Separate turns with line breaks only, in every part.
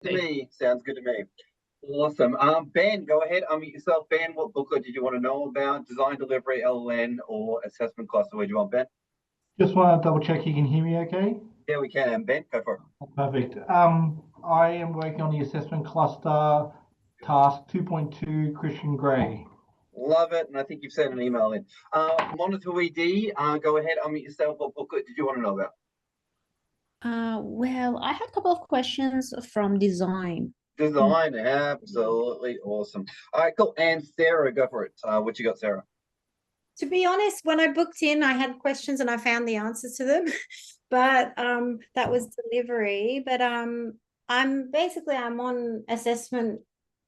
To me, sounds good to me. Awesome. Ben, go ahead. Unmute yourself. Ben, what booklet did you want to know about? Design, delivery, LLN, or assessment cluster? Where do you want, Ben?
Just want to double check you can hear me okay?
Yeah, we can. Ben, go for it.
Perfect. I am working on the assessment cluster task 2.2, Christian Grey.
Love it. And I think you've sent an email in. Monitor ED, go ahead. Unmute yourself. What booklet did you want to know about?
Well, I had a couple of questions from design.
Design, absolutely awesome. All right, cool. And Sarah, go for it. What you got, Sarah?
To be honest, when I booked in, I had questions and I found the answers to them, but that was delivery. But I'm on assessment,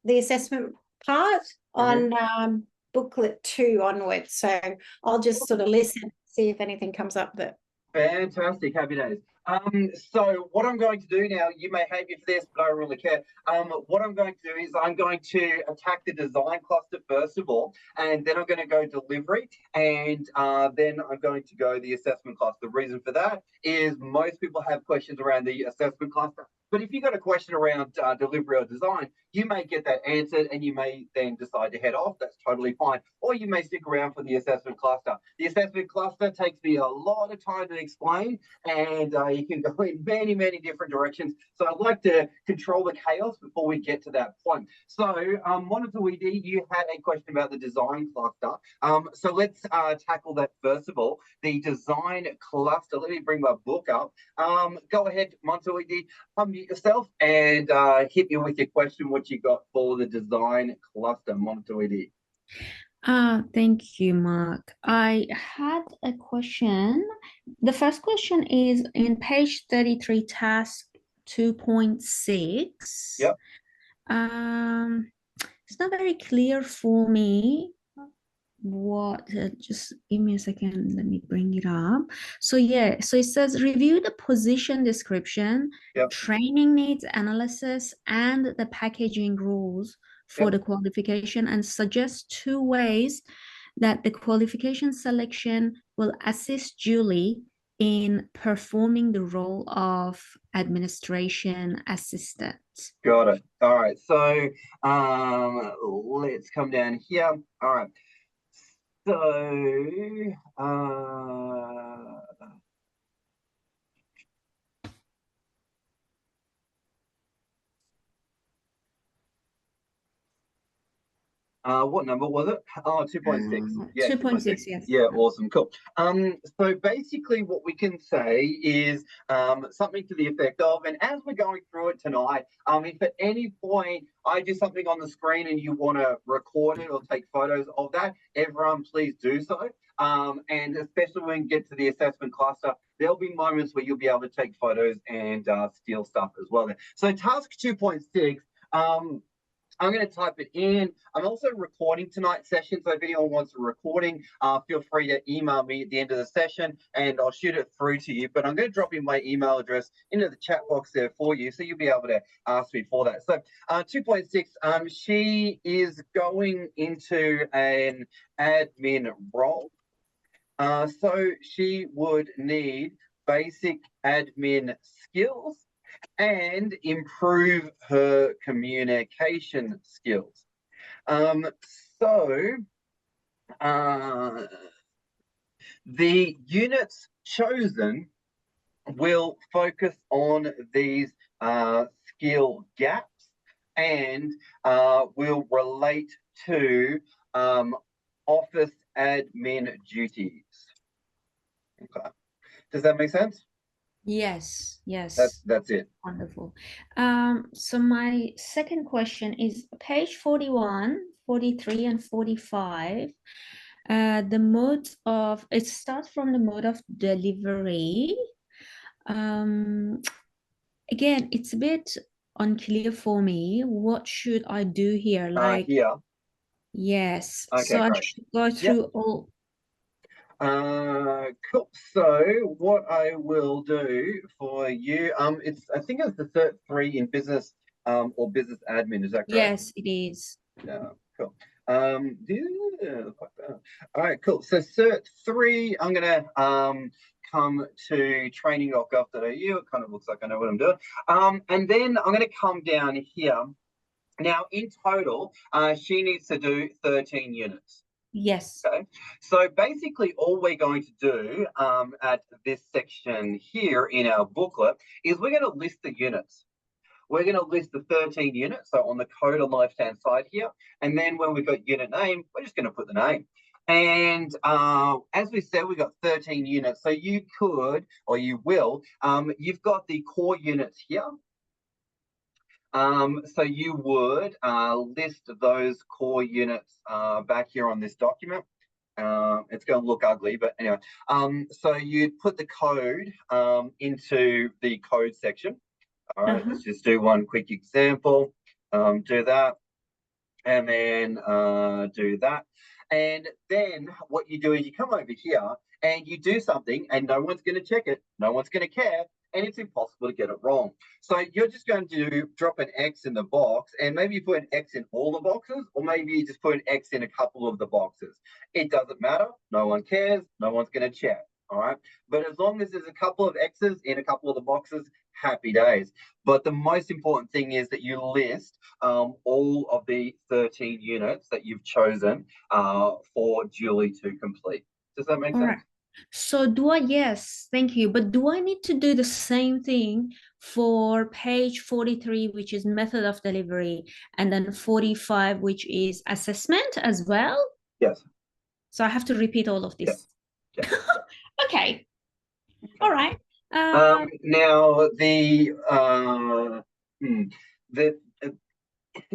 the assessment part on booklet 2 onwards. So I'll just sort of listen, see if anything comes up that.
Fantastic. Happy days. So what I'm going to do now, you may hate me for this, but I don't really care. What I'm going to do is I'm going to attack the design cluster first of all, and then I'm going to go delivery, and then I'm going to go the assessment cluster. The reason for that is most people have questions around the assessment cluster. But if you've got a question around delivery or design, you may get that answered and you may then decide to head off. That's totally fine. Or you may stick around for the assessment cluster. The assessment cluster takes me a lot of time to explain, and you can go in many, many different directions. So I'd like to control the chaos before we get to that point. So Monitor ED, you had a question about the design cluster. So let's tackle that first of all. The design cluster, let me bring my book up. Go ahead, Monitor ED, unmute yourself and hit me with your question, what you got for the design cluster, Monitor ED.
Thank you, Mark. I had a question. The first question is in page 33, task 2.6.
Yep.
It's not very clear for me what, just give me a second, let me bring it up. So yeah, so it says review the position description, training needs analysis, and the packaging rules for the qualification, and suggest 2 ways that the qualification selection will assist Julie in performing the role of administration assistant.
Got it. All right. So let's come down here. All right. So what number was it? Oh, 2.6.
Yeah, 2.6, yes.
Yeah, awesome, cool. So basically what we can say is something to the effect of, and as we're going through it tonight, if at any point I do something on the screen and you want to record it or take photos of that, everyone please do so. And especially when we get to the assessment cluster, there'll be moments where you'll be able to take photos and steal stuff as well. So task 2.6, I'm going to type it in. I'm also recording tonight's session, so if anyone wants a recording, feel free to email me at the end of the session and I'll shoot it through to you. But I'm going to drop in my email address into the chat box there for you, so you'll be able to ask me for that. So 2.6, she is going into an admin role. So she would need basic admin skills and improve her communication skills. So the units chosen will focus on these skill gaps and will relate to office admin duties. Okay. Does that make sense?
Yes.
That's it.
Wonderful. So my second question is page 41, 43, and 45. The mode of, it starts from the mode of delivery. Again, it's a bit unclear for me. What should I do here? Like
here.
Yes.
Okay,
so
great.
I should go through all.
Cool. So what I will do for you, I think it's the Cert 3 in business or business admin, is that correct?
Yes, it is.
Yeah, cool. Yeah, all right, cool. So Cert 3, I'm gonna come to training.gov.au. It kind of looks like I know what I'm doing. And then I'm going to come down here. Now, in total, she needs to do 13 units.
Yes.
Okay, so basically all we're going to do at this section here in our booklet is we're going to list the units. We're going to list the 13 units, so on the code on the left-hand side here, and then when we've got unit name, we're just going to put the name. And as we said, we've got 13 units, so you could, or you will, you've got the core units here. So you would list those core units back here on this document. It's going to look ugly, but anyway. So you'd put the code into the code section. All right, let's just do one quick example. Do that, and then do that. And then what you do is you come over here and you do something, and no one's going to check it. No one's going to care. And it's impossible to get it wrong. So you're just going to drop an X in the box, and maybe you put an X in all the boxes, or maybe you just put an X in a couple of the boxes. It doesn't matter. No one cares. No one's going to check. All right. But as long as there's a couple of X's in a couple of the boxes, happy days. But the most important thing is that you list all of the 13 units that you've chosen for Julie to complete. Does that make sense?
Right. So yes, thank you. But do I need to do the same thing for page 43, which is method of delivery, and then 45, which is assessment as well?
Yes.
So I have to repeat all of this.
Yes.
Okay. All right.
Now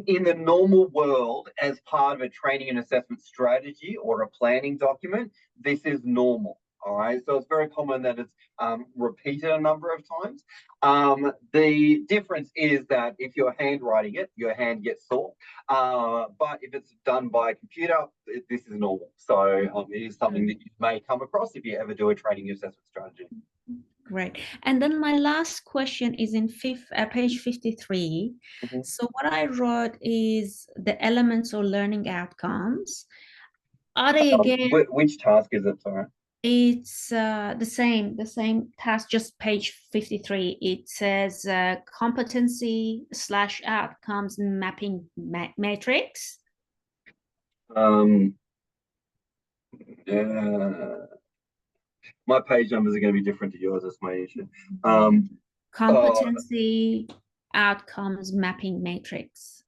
in the normal world, as part of a training and assessment strategy or a planning document, this is normal. All right, so it's very common that it's repeated a number of times. The difference is that if you're handwriting it, your hand gets sore. But if it's done by a computer, this is normal. So it is something that you may come across if you ever do a training and assessment strategy.
Great. And then my last question is in page 53. So what I wrote is the elements or learning outcomes. Are they again?
Which task is it, sorry?
It's the same task, just page 53. It says competency / outcomes mapping matrix.
My page numbers are going to be different to yours. That's my issue.
Competency outcomes mapping matrix.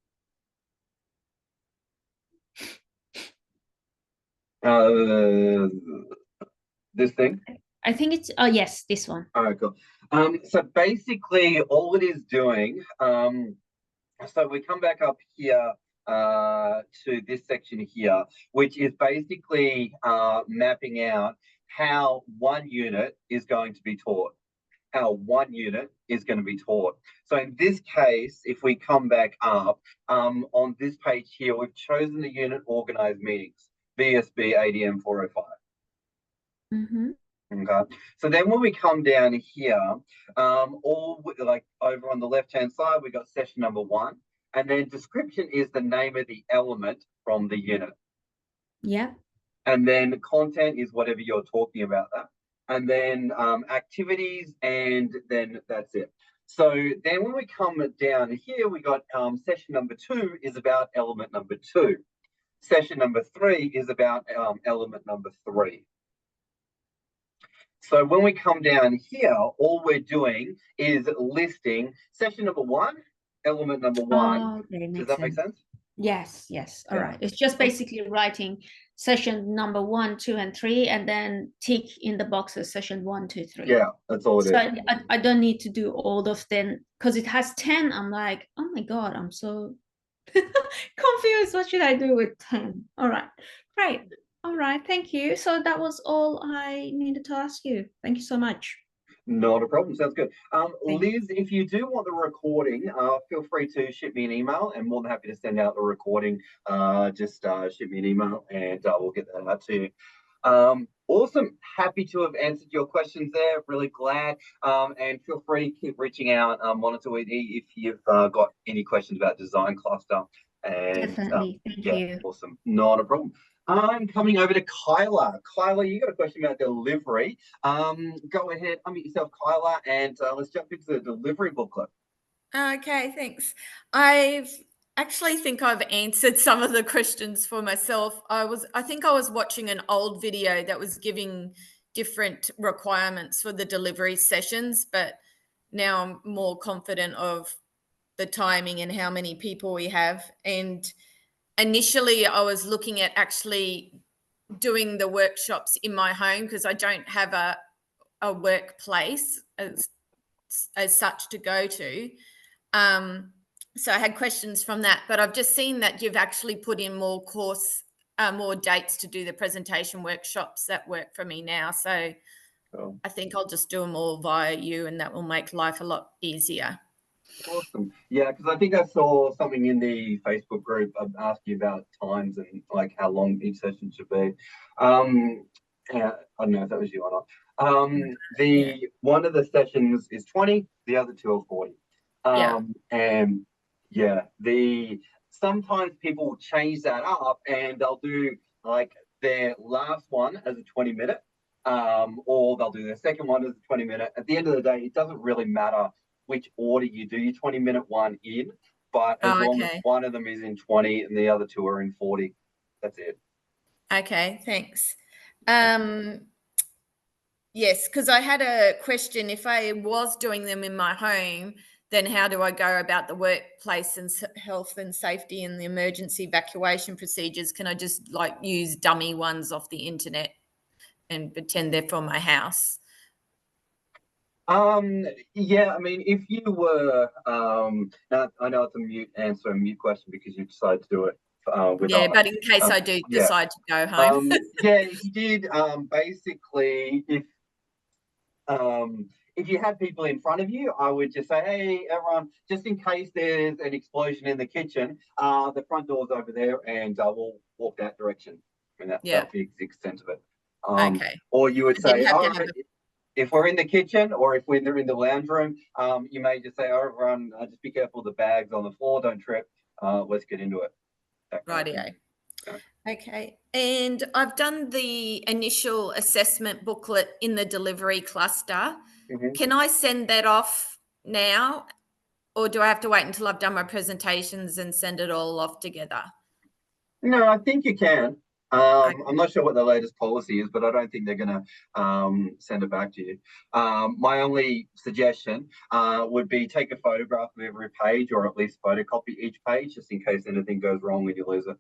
This thing?
I think it's, yes, this one.
All right, cool. So basically all it is doing, so we come back up here to this section here, which is basically mapping out how one unit is going to be taught. So in this case, if we come back up on this page here, we've chosen the unit organized meetings, VSB ADM 405. Okay, so then when we come down here, like over on the left hand side, we got session number 1, and then description is the name of the element from the unit.
Yeah.
And then content is whatever you're talking about that. And then activities, and then that's it. So then when we come down here, we got session number 2 is about element number 2. Session number 3 is about element number 3. So when we come down here, all we're doing is listing session number 1, element number 1.
Oh, okay,
does that make sense?
Yes. All right. It's just basically writing session number 1, 2, and 3, and then tick in the boxes session 1, 2, 3.
Yeah, that's all it is.
So I don't need to do all of them because it has 10. I'm like, oh my God, I'm so confused. What should I do with 10? All right, great. All right, thank you. So that was all I needed to ask you. Thank you so much.
Not a problem. Sounds good. Liz, if you do want the recording, feel free to ship me an email. I'm more than happy to send out the recording. Just ship me an email and we'll get that out to you. Awesome. Happy to have answered your questions there. Really glad. And feel free to keep reaching out, Monitor ED, if you've got any questions about Design Cluster. And,
definitely. Thank you.
Awesome. Not a problem. I'm coming over to Kyla. Kyla, you got a question about delivery. Go ahead, unmute yourself, Kyla, and let's jump into the delivery booklet.
Okay, thanks. I actually think I've answered some of the questions for myself. I think I was watching an old video that was giving different requirements for the delivery sessions, but now I'm more confident of the timing and how many people we have. And initially I was looking at actually doing the workshops in my home because I don't have a workplace as such to go to. So I had questions from that, but I've just seen that you've actually put in more dates to do the presentation workshops that work for me now. So I think I'll just do them all via you, and that will make life a lot easier.
Awesome. Yeah, because I think I saw something in the Facebook group asking about times and like how long each session should be. I don't know if that was you or not. One of the sessions is 20, the other two are 40. And yeah, sometimes people will change that up and they'll do like their last one as a 20-minute, or they'll do their second one as a 20-minute. At the end of the day, it doesn't really matter which order you do your 20-minute one in, but as long as one of them is in 20 and the other two are in 40, that's it.
Okay, thanks. Yes, because I had a question. If I was doing them in my home, then how do I go about the workplace and health and safety and the emergency evacuation procedures? Can I just like use dummy ones off the internet and pretend they're from my house?
Yeah, I mean, if you were, now I know it's a mute question because you decided to do it.
But in case I do decide to go home.
Yeah, if you did, basically, if you had people in front of you, I would just say, hey, everyone, just in case there's an explosion in the kitchen, the front door's over there and we'll walk that direction. I mean, that'd be the extent of it.
Okay.
Or you would say, all right, if we're in the kitchen or if we're in the lounge room, you may just say, oh, everyone, just be careful of the bags on the floor, don't trip. Let's get into it.
Rightio. Okay. And I've done the initial assessment booklet in the delivery cluster. Can I send that off now, or do I have to wait until I've done my presentations and send it all off together?
No, I think you can. I'm not sure what the latest policy is, but I don't think they're going to send it back to you. My only suggestion would be take a photograph of every page, or at least photocopy each page, just in case anything goes wrong and you lose it.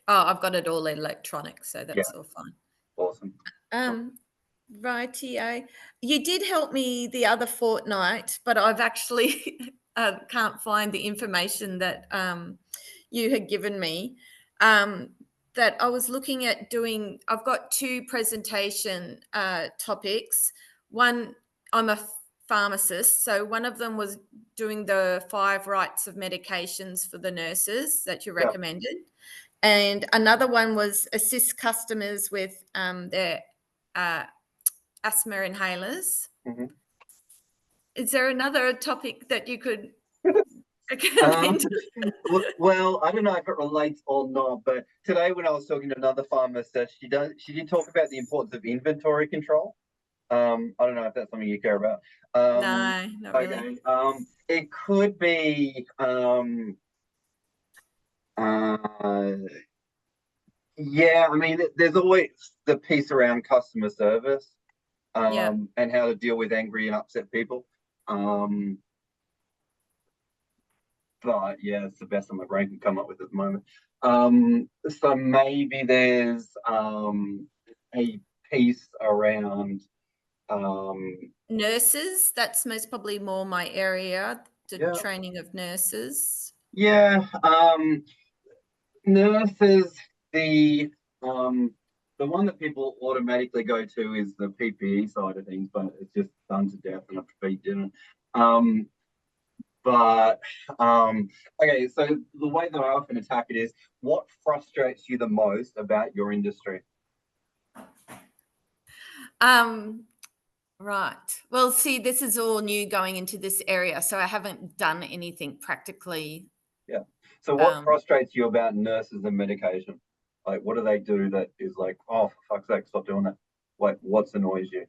Oh, I've got it all electronic, so that's all fine.
Awesome.
Rightio. You did help me the other fortnight, but I've actually can't find the information that you had given me. That I was looking at doing. I've got two presentation topics. One, I'm a pharmacist, so one of them was doing the 5 rights of medications for the nurses that you recommended. And another one was assist customers with their asthma inhalers. Is there another topic that you could recommend?
Well, I don't know if it relates or not, but today when I was talking to another pharmacist, she did talk about the importance of inventory control. I don't know if that's something you care about.
No, not really.
It could be yeah, I mean, there's always the piece around customer service, and how to deal with angry and upset people. But yeah, it's the best that my brain can come up with at the moment. So maybe there's a piece around
nurses. That's most probably more my area, the training of nurses.
Yeah, nurses. The one that people automatically go to is the PPE side of things, but it's just done to death and I prefer didn't. Okay, so the way that I often attack it is, what frustrates you the most about your industry?
Right. Well, see, this is all new going into this area, so I haven't done anything practically.
Yeah. So what frustrates you about nurses and medication? Like, what do they do that is like, oh, for fuck's sake, stop doing that? Like, what's annoys you?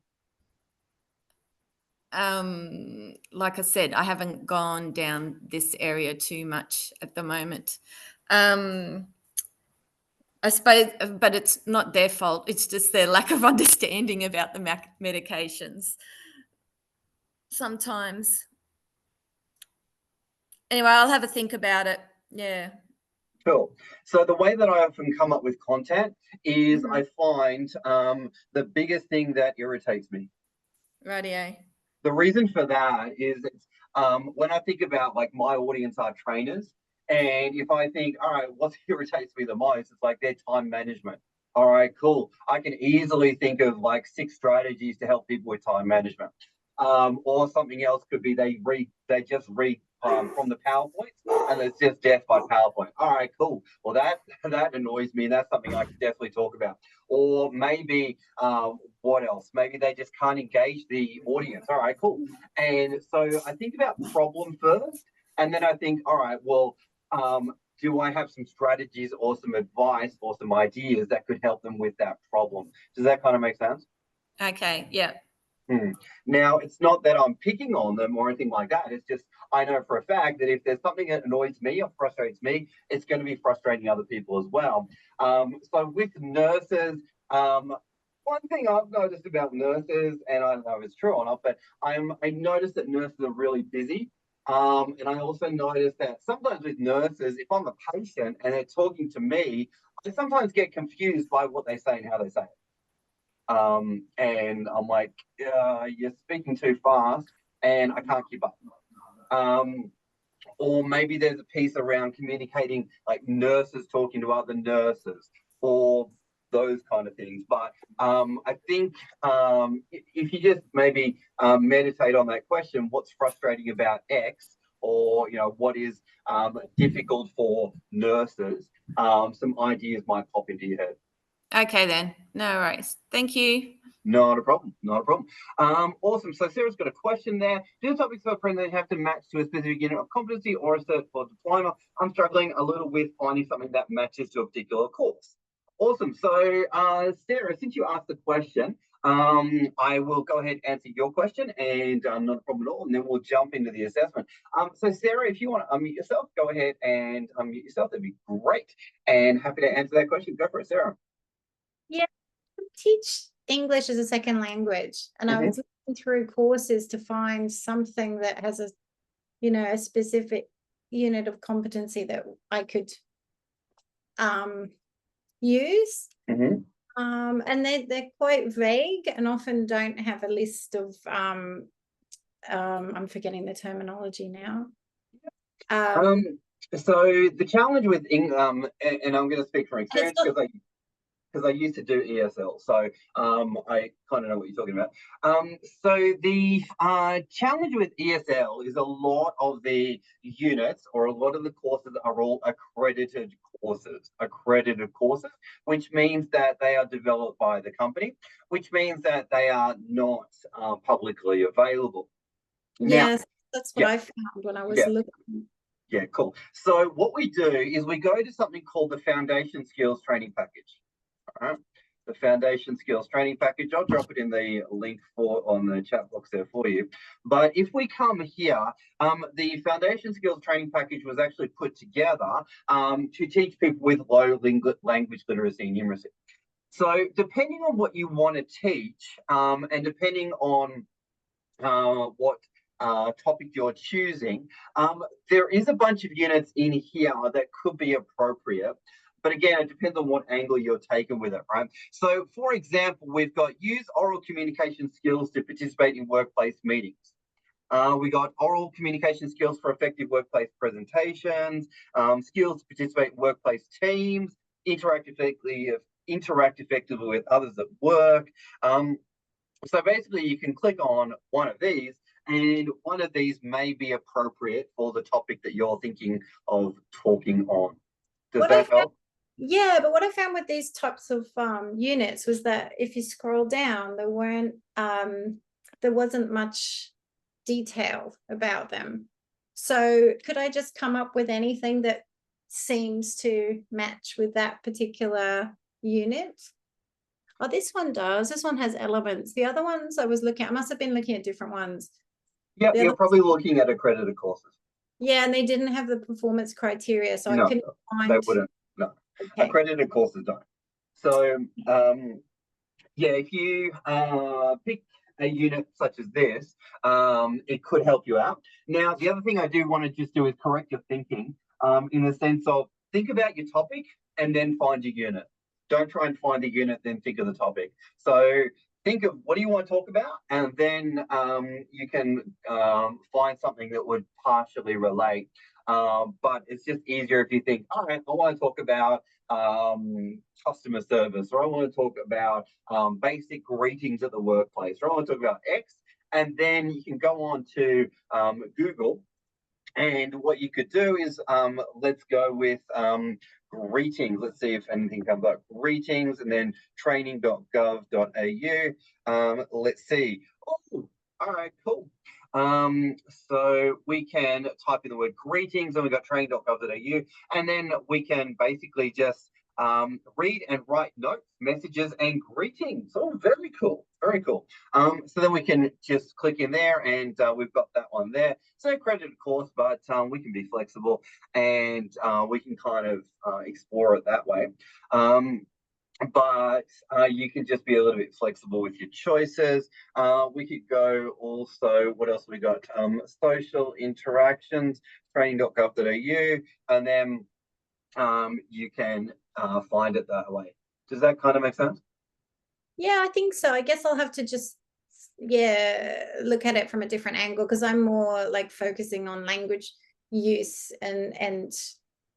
Like I said, I haven't gone down this area too much at the moment. I suppose, but it's not their fault. It's just their lack of understanding about the medications sometimes. Anyway, I'll have a think about it. Yeah.
Cool. So the way that I often come up with content is I find the biggest thing that irritates me.
Radio.
The reason for that is when I think about like my audience are trainers, and if I think, all right, what irritates me the most, it's like their time management. All right, cool. I can easily think of like 6 strategies to help people with time management. Or something else could be they just read from the PowerPoints and it's just death by PowerPoint. All right, cool. Well, that annoys me, and that's something I can definitely talk about. Or maybe what else? Maybe they just can't engage the audience. All right, cool. And so I think about problem first, and then I think, all right, well, do I have some strategies or some advice or some ideas that could help them with that problem? Does that kind of make sense?
Okay. Yeah.
Now, it's not that I'm picking on them or anything like that. It's just I know for a fact that if there's something that annoys me or frustrates me, it's going to be frustrating other people as well. So with nurses, one thing I've noticed about nurses, and I don't know if it's true or not, but I noticed that nurses are really busy. And I also noticed that sometimes with nurses, if I'm a patient and they're talking to me, I sometimes get confused by what they say and how they say it. And I'm like, you're speaking too fast and I can't keep up. Or maybe there's a piece around communicating, like nurses talking to other nurses or those kind of things. But I think if you just maybe meditate on that question, what's frustrating about X, or what is difficult for nurses, some ideas might pop into your head.
Okay, then. No worries. Thank you.
Not a problem. Not a problem. Awesome. So Sarah's got a question there. Do the topics of presentation have to match to a specific unit of competency or a cert or diploma? I'm struggling a little with finding something that matches to a particular course. Awesome. So Sarah, since you asked the question, I will go ahead and answer your question, and not a problem at all, and then we'll jump into the assessment. So Sarah, if you want to unmute yourself, go ahead and unmute yourself. That'd be great. And happy to answer that question. Go for it, Sarah.
Yeah, I teach English as a second language, and I was looking through courses to find something that has a specific unit of competency that I could use. And they're quite vague and often don't have a list of I'm forgetting the terminology now.
So the challenge with and I'm going to speak from experience because I used to do ESL, so I kind of know what you're talking about. So the challenge with ESL is a lot of the units or a lot of the courses are all accredited courses, which means that they are developed by the company, which means that they are not publicly available.
Yes, that's what I found when I was looking.
Yeah, cool. So what we do is we go to something called the Foundation Skills Training Package. All right. The Foundation Skills Training Package. I'll drop it in the link on the chat box there for you. But if we come here, the Foundation Skills Training Package was actually put together to teach people with low language literacy and numeracy. So depending on what you want to teach, and depending on what topic you're choosing, there is a bunch of units in here that could be appropriate. But again, it depends on what angle you're taking with it, right? So, for example, we've got use oral communication skills to participate in workplace meetings. We got oral communication skills for effective workplace presentations, skills to participate in workplace teams, interact effectively with others at work. So basically, you can click on one of these, and one of these may be appropriate for the topic that you're thinking of talking on. Does that help?
Yeah, but what I found with these types of units was that if you scroll down, there wasn't much detail about them. So could I just come up with anything that seems to match with that particular unit. Oh, this one does. This one has elements. The other ones I was looking at, I must have been looking at different ones.
Yep,
The
you're
other-
probably looking at accredited courses.
Yeah, and they didn't have the performance criteria, so
No,
I couldn't
They
find.
wouldn't. No,
Okay.
accredited courses don't. So, yeah, if you pick a unit such as this, it could help you out. Now, the other thing I do want to just do is correct your thinking, in the sense of think about your topic and then find your unit. Don't try and find the unit, then think of the topic. So think of what do you want to talk about, and then you can find something that would partially relate. But it's just easier if you think, all right, I want to talk about customer service, or I want to talk about basic greetings at the workplace, or I want to talk about X, and then you can go on to Google. And what you could do is, let's go with greetings. Let's see if anything comes up. Greetings, and then training.gov.au. Let's see. Oh, all right, cool. So we can type in the word greetings, and we've got training.gov.au, and then we can basically just read and write notes, messages, and greetings. Oh, very cool. Very cool. So then we can just click in there, and we've got that one there. So accredited course, but we can be flexible, and we can kind of explore it that way. But you can just be a little bit flexible with your choices. We could go also, what else we got? Social interactions, training.gov.au, and then you can find it that way. Does that kind of make sense?
Yeah, I think so. I guess I'll have to just, yeah, look at it from a different angle, because I'm more like focusing on language use and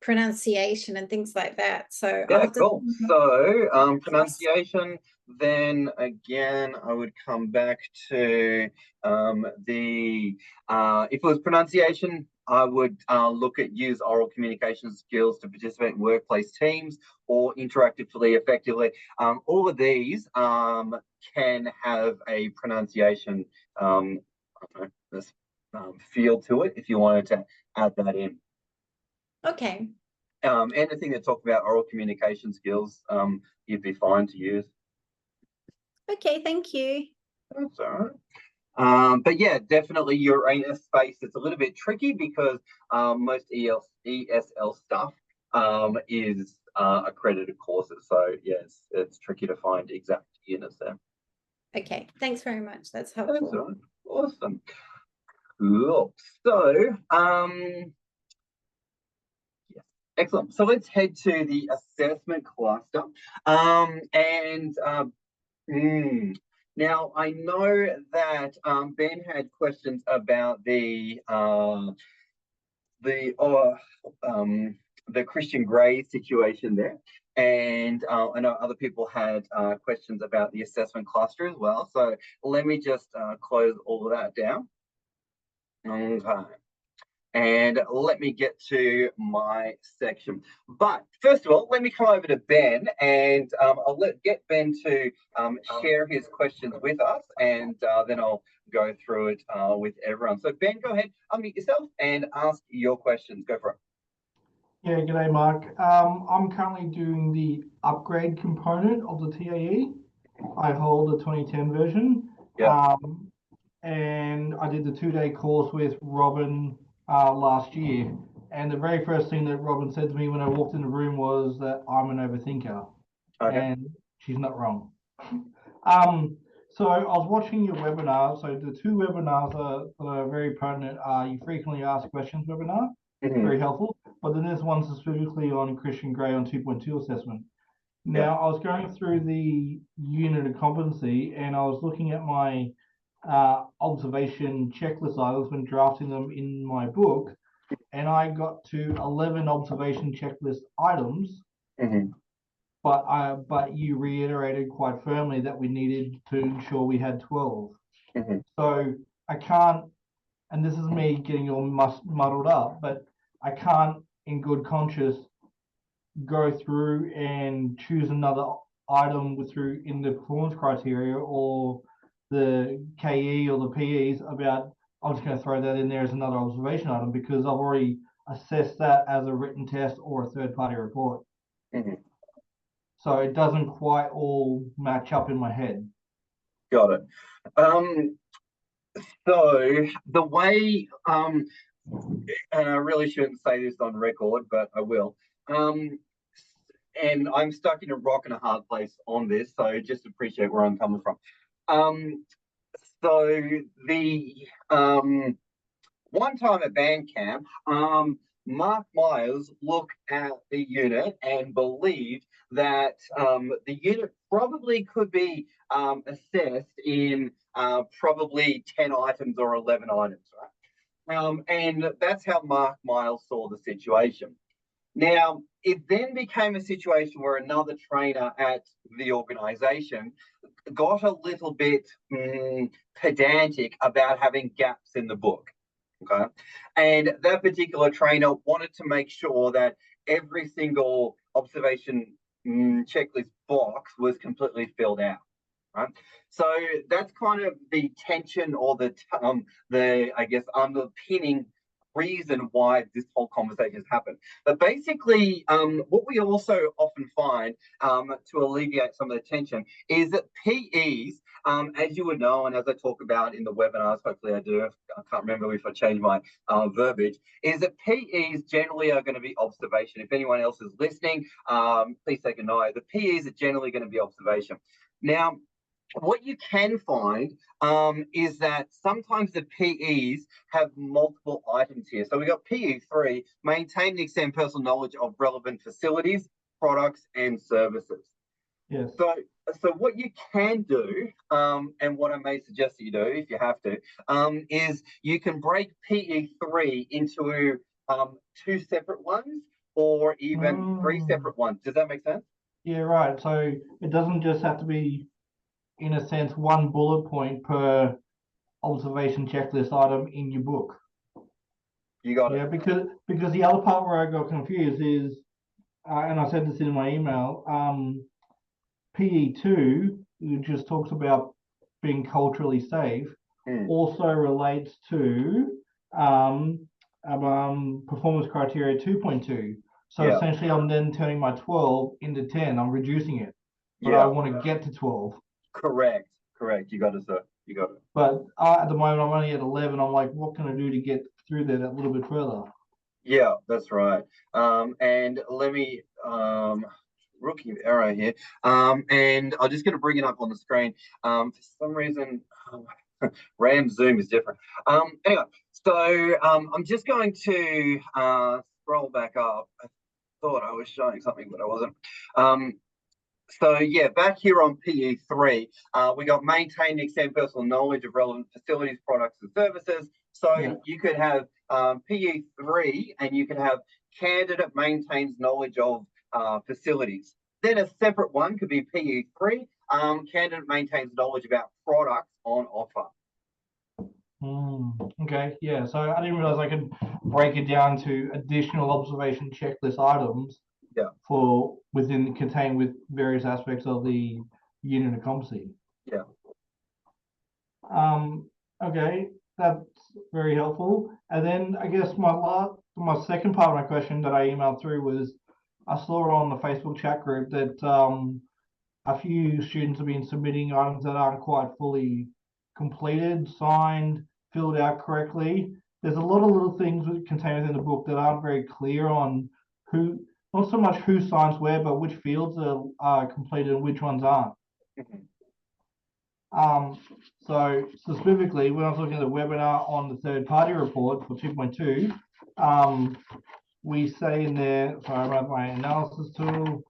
pronunciation and things like that. So I'll
Yeah,
have to-
cool. So pronunciation, then again, I would come back to if it was pronunciation, I would look at use oral communication skills to participate in workplace teams or interactively effectively. All of these can have a pronunciation feel to it if you wanted to add that in.
Okay.
Anything that talks about oral communication skills, you'd be fine to use.
Okay, thank you.
That's all right. But yeah, definitely Uranus space. It's a little bit tricky because most ESL stuff is accredited courses. So yes, it's tricky to find exact units there.
Okay, thanks very much. That's
That's
helpful.
all right. Awesome. Cool. So excellent. So let's head to the assessment cluster. Now I know that Ben had questions about the Christian Grey situation there, and I know other people had questions about the assessment cluster as well. So let me just close all of that down. Okay. And let me get to my section. But first of all, let me come over to Ben, and I'll get Ben to share his questions with us, and then I'll go through it with everyone. So Ben, go ahead, unmute yourself and ask your questions. Go for it.
Yeah, g'day, Mark. I'm currently doing the upgrade component of the TAE. I hold the 2010 version.
Yeah.
And I did the 2-day course with Robin last year. And the very first thing that Robin said to me when I walked in the room was that I'm an overthinker.
Okay.
And she's not wrong. So I was watching your webinar. So the two webinars that are very pertinent are you frequently asked questions webinar, very helpful. But then there's one specifically on Christian Grey on 2.2 assessment. Now, I was going through the unit of competency, and I was looking at my observation checklist items when drafting them in my book, and I got to 11 observation checklist items. But you reiterated quite firmly that we needed to ensure we had 12. So I can't, and this is me getting all muddled up, but I can't in good conscience go through and choose another item through in the performance criteria or the KE or the PEs about, I'm just going to throw that in there as another observation item, because I've already assess that as a written test or a third-party report. So it doesn't quite all match up in my head.
Got it. So the way, and I really shouldn't say this on record, but I will. And I'm stuck in a rock and a hard place on this, so just appreciate where I'm coming from. So the one time at band camp, Mark Myers looked at the unit and believed that the unit probably could be assessed in probably 10 items or 11 items, right? And that's how Mark Myers saw the situation. Now, it then became a situation where another trainer at the organization got a little bit pedantic about having gaps in the book. Okay. And that particular trainer wanted to make sure that every single observation checklist box was completely filled out. Right. So that's kind of the tension or the I guess underpinning reason why this whole conversation has happened. But basically, what we also often find to alleviate some of the tension is that PEs, as you would know, and as I talk about in the webinars, hopefully I do, I can't remember if I changed my verbiage, is that PEs generally are going to be observation. If anyone else is listening, please take a note. The PEs are generally going to be observation. Now, what you can find is that sometimes the PEs have multiple items here. So we got PE3, maintain and extend personal knowledge of relevant facilities, products, and services.
Yes.
So what you can do, and what I may suggest that you do if you have to, is you can break PE3 into 2 separate ones or even 3 separate ones. Does that make sense?
Yeah, right. So it doesn't just have to be, in a sense, 1 bullet point per observation checklist item in your book.
You got it.
Yeah, because the other part where I got confused is, and I said this in my email, PE2, it just talks about being culturally safe, also relates to performance criteria 2.2. So essentially, I'm then turning my 12 into 10. I'm reducing it, but I want to get to 12.
Correct. You got it, sir. You got it.
But at the moment, I'm only at 11. I'm like, what can I do to get through there that little bit further?
Yeah, that's right. And let me rookie error here. And I'm just going to bring it up on the screen. For some reason, RAM Zoom is different. Anyway, so I'm just going to scroll back up. I thought I was showing something, but I wasn't. So yeah, back here on PE3, we got maintain and extend personal knowledge of relevant facilities, products, and services. So you could have PE3 and you could have candidate maintains knowledge of facilities. Then a separate one could be PE3, candidate maintains knowledge about products on offer.
Okay, yeah. So I didn't realize I could break it down to additional observation checklist items. Yeah. For contained with various aspects of the unit of competency.
Yeah.
Okay, that's very helpful. And then I guess my second part of my question that I emailed through was, I saw it on the Facebook chat group that a few students have been submitting items that aren't quite fully completed, signed, filled out correctly. There's a lot of little things contained within the book that aren't very clear on who. Not so much who signs where, but which fields are completed and which ones aren't. So specifically, when I was looking at the webinar on the third-party report for 2.2, we say in there, sorry about my analysis tool,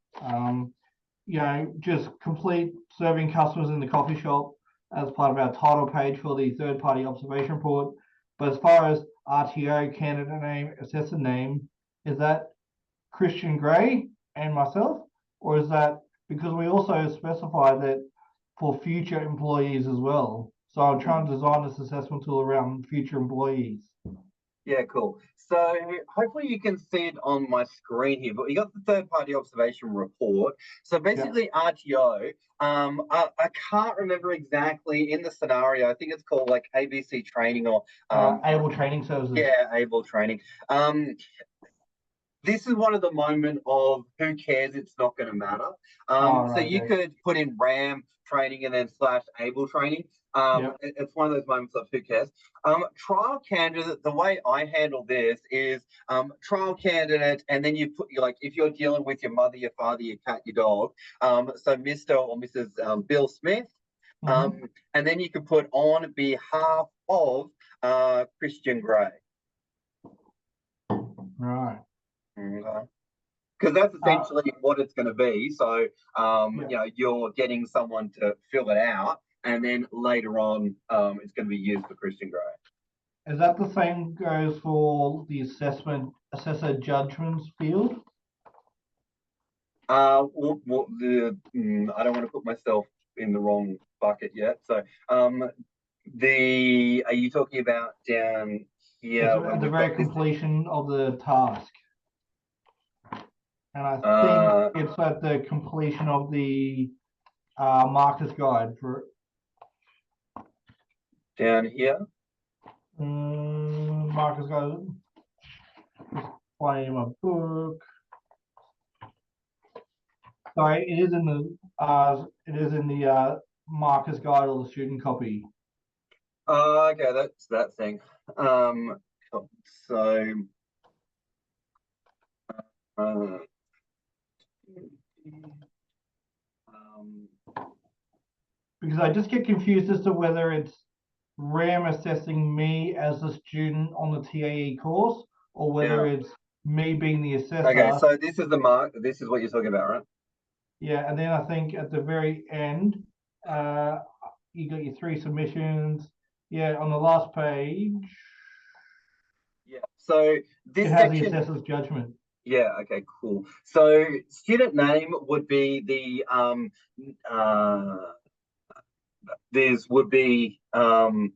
just complete serving customers in the coffee shop as part of our title page for the third-party observation report. But as far as RTO, candidate name, assessor name, is that Christian Gray and myself, or is that because we also specify that for future employees as well? So I'm trying to design this assessment tool around future employees.
Yeah, cool. So hopefully you can see it on my screen here, but you got the third party observation report. So basically RTO, I can't remember exactly in the scenario. I think it's called like ABC training or
Able Training Services.
yeah, able training. This is one of the moment of who cares, it's not going to matter. So you could put in RAM training and then / able training. It's one of those moments of who cares. Trial candidate, the way I handle this is trial candidate, and then you put like if you're dealing with your mother, your father, your cat, your dog. So Mr. or Mrs. Bill Smith. And then you can put on behalf of Christian Grey.
Right.
Because that's essentially what it's going to be. So, you know, you're getting someone to fill it out, and then later on, it's going to be used for Christian Grey.
Is that the same goes for the assessor judgments field?
I don't want to put myself in the wrong bucket yet. So, are you talking about down here?
At the very completion of the task. And I think it's at the completion of the marker's guide for
down here.
Marker's guide. Just finding my book. Sorry, it is in the marker's guide or the student copy.
Okay, that's that thing.
Because I just get confused as to whether it's RAM assessing me as a student on the TAE course or whether it's me being the assessor.
Okay, so this is the mark. This is what you're talking about, right?
Yeah, and then I think at the very end, you got your 3 submissions. Yeah, on the last page.
Yeah, so this
it has the assessor's judgment.
Yeah, okay, cool. So student name would be the this would be
because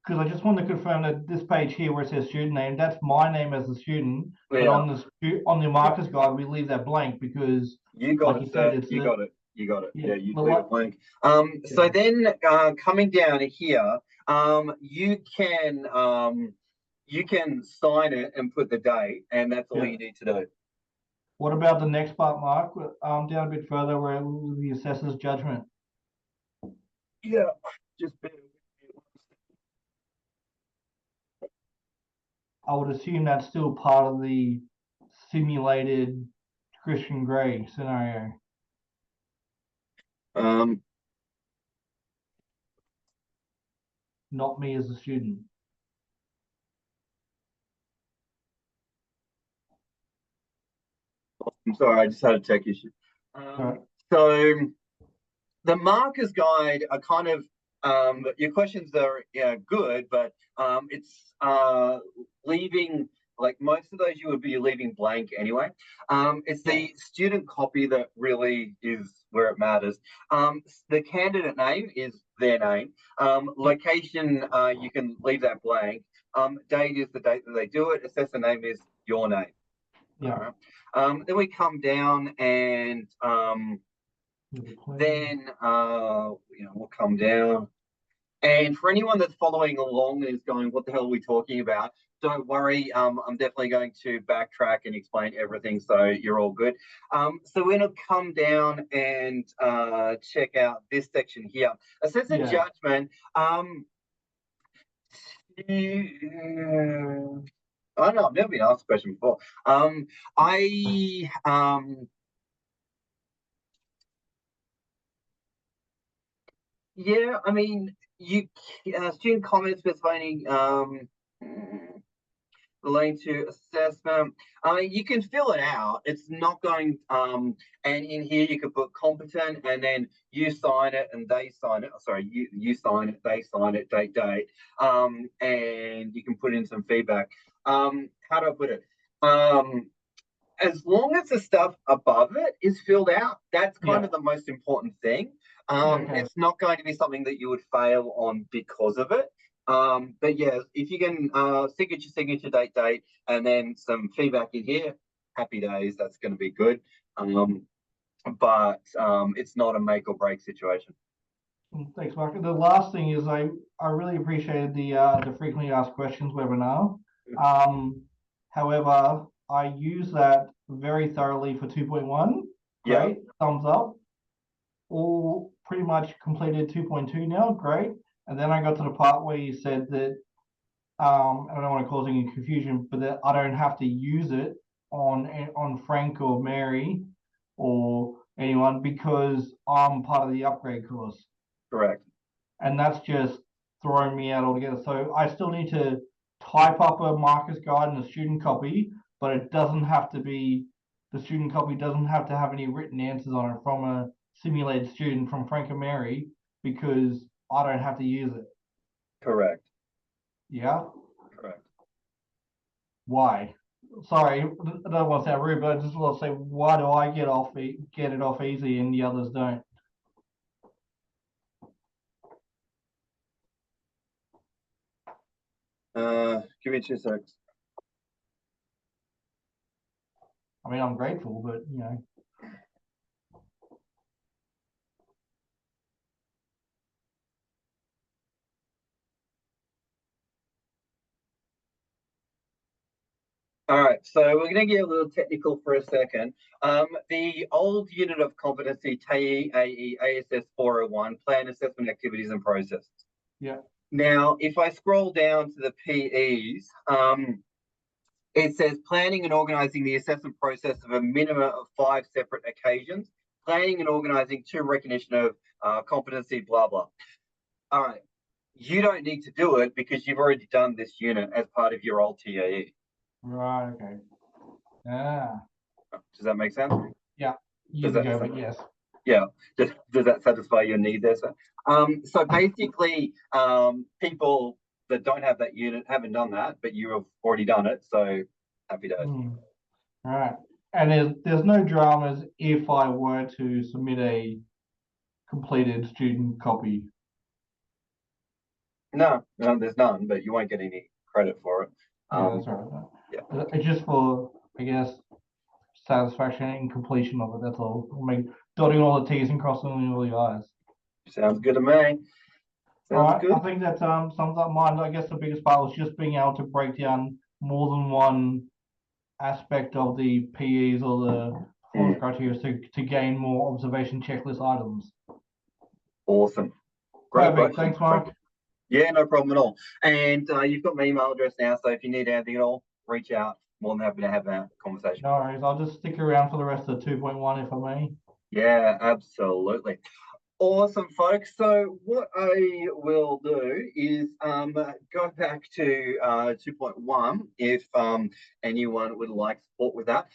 I just want to confirm that this page here where it says student name, that's my name as a student. But on the marker's guide, we leave that blank because
you got it. You got it. Yeah, you leave it blank. So then coming down here, you can sign it and put the date, and that's all you need to do.
What about the next part, Mark? Down a bit further where the assessor's judgment.
Yeah, just bear with me.
I would assume that's still part of the simulated Christian Grey scenario. Not me as a student.
I'm sorry, I just had a tech issue. So the marker's guide are kind of your questions are good, but it's leaving like most of those you would be leaving blank anyway. It's the student copy that really is where it matters. The candidate name is their name. Location, you can leave that blank. Date is the date that they do it. Assessor name is your name.
Yeah.
Then we come down and then we'll come down. And for anyone that's following along and is going, what the hell are we talking about? Don't worry, I'm definitely going to backtrack and explain everything so you're all good. So we're going to come down and check out this section here. Assessor judgment. I don't know, I've never been asked a question before. Yeah, I mean, you student comments specifying relating to assessment. I mean, you can fill it out. It's not going and in here you could put competent and then you sign it and they sign it. Sorry, you sign it, they sign it, date. And you can put in some feedback. How do I put it? As long as the stuff above it is filled out, that's kind of the most important thing.
Okay.
It's not going to be something that you would fail on because of it. But yeah, if you can signature, date, and then some feedback in here, happy days. That's going to be good. But it's not a make or break situation.
Thanks, Mark. The last thing is I really appreciated the frequently asked questions webinar. However, I use that very thoroughly for 2.1. Great, thumbs up. All pretty much completed 2.2 now. Great. And then I got to the part where you said that I don't want to cause any confusion, but that I don't have to use it on Frank or Mary or anyone because I'm part of the upgrade course.
Correct.
And that's just throwing me out altogether. So I still need to type up a Marcus guide and a student copy, but it doesn't have to be, the student copy doesn't have to have any written answers on it from a simulated student from Frank and Mary because I don't have to use it.
Correct.
Yeah?
Correct.
Why? Sorry, I don't want to sound rude, but I just want to say, why do I get it off easy and the others don't?
Give me 2 seconds.
I mean, I'm grateful, but you know.
All right, so we're going to get a little technical for a second. The old unit of competency, TAE ASS 401, Plan Assessment Activities and Processes.
Yeah.
Now, if I scroll down to the PEs, it says planning and organizing the assessment process of a minimum of 5 separate occasions, planning and organizing to recognition of competency, blah, blah. All right, you don't need to do it because you've already done this unit as part of your old TAE.
Right, okay. Yeah.
Does that make sense?
Yeah. Years ago, but yes.
Yeah. Does that satisfy your need there, sir? So basically, people that don't have that unit haven't done that, but you have already done it. So happy days.
All right. And there's no dramas if I were to submit a completed student copy.
No, there's none, but you won't get any credit for it.
Yeah, that's right.
Yeah.
It's just for, I guess, satisfaction and completion of it. That's all. I mean, dotting all the T's and crossing all the I's.
Sounds good to me.
All right. Good. I think that sums up mine. I guess the biggest part was just being able to break down more than one aspect of the PEs or the performance criteria to gain more observation checklist items.
Awesome. Great.
Perfect. Thanks, Mark.
Yeah, no problem at all. And you've got my email address now, so if you need anything at all, reach out. More than happy to have that conversation.
No worries. I'll just stick around for the rest of 2.1 if I may.
Yeah, absolutely. Awesome, folks. So what I will do is go back to 2.1 if anyone would like support with that.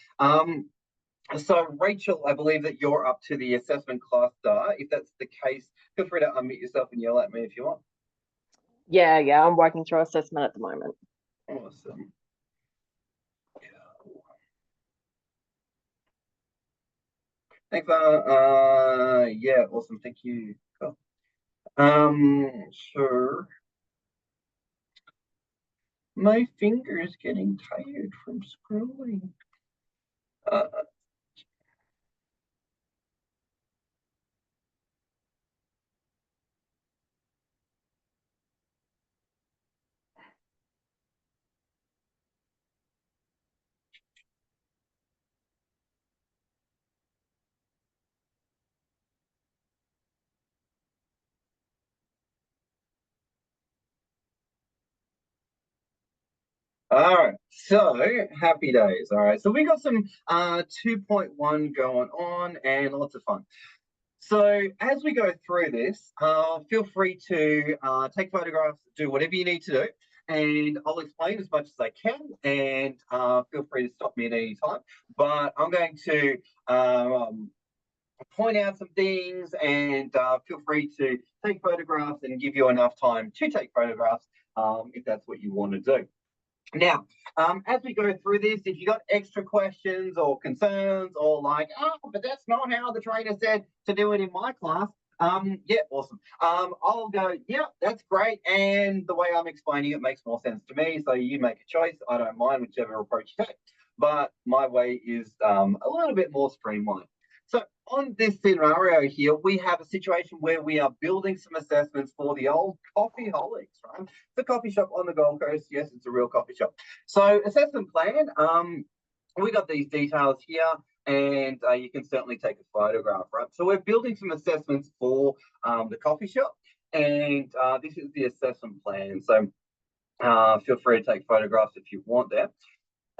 So Rachel, I believe that you're up to the assessment cluster. If that's the case, feel free to unmute yourself and yell at me if you want.
Yeah, I'm working through assessment at the moment.
Awesome. Thanks. Yeah, awesome. Thank you. Cool. Sure. My finger is getting tired from scrolling. All right, so happy days. All right, so we got some 2.1 going on and lots of fun. So as we go through this, feel free to take photographs, do whatever you need to do, and I'll explain as much as I can, and feel free to stop me at any time. But I'm going to point out some things, and feel free to take photographs and give you enough time to take photographs if that's what you want to do. Now, as we go through this, if you got extra questions or concerns or like, oh, but that's not how the trainer said to do it in my class, Yeah, awesome. I'll go, yeah, that's great. And the way I'm explaining it makes more sense to me. So you make a choice. I don't mind whichever approach you take. But my way is a little bit more streamlined. So on this scenario here, we have a situation where we are building some assessments for the old Coffeeholics, right? The coffee shop on the Gold Coast. Yes, it's a real coffee shop. So assessment plan, we got these details here, and you can certainly take a photograph, right? So we're building some assessments for the coffee shop, and this is the assessment plan. So feel free to take photographs if you want that.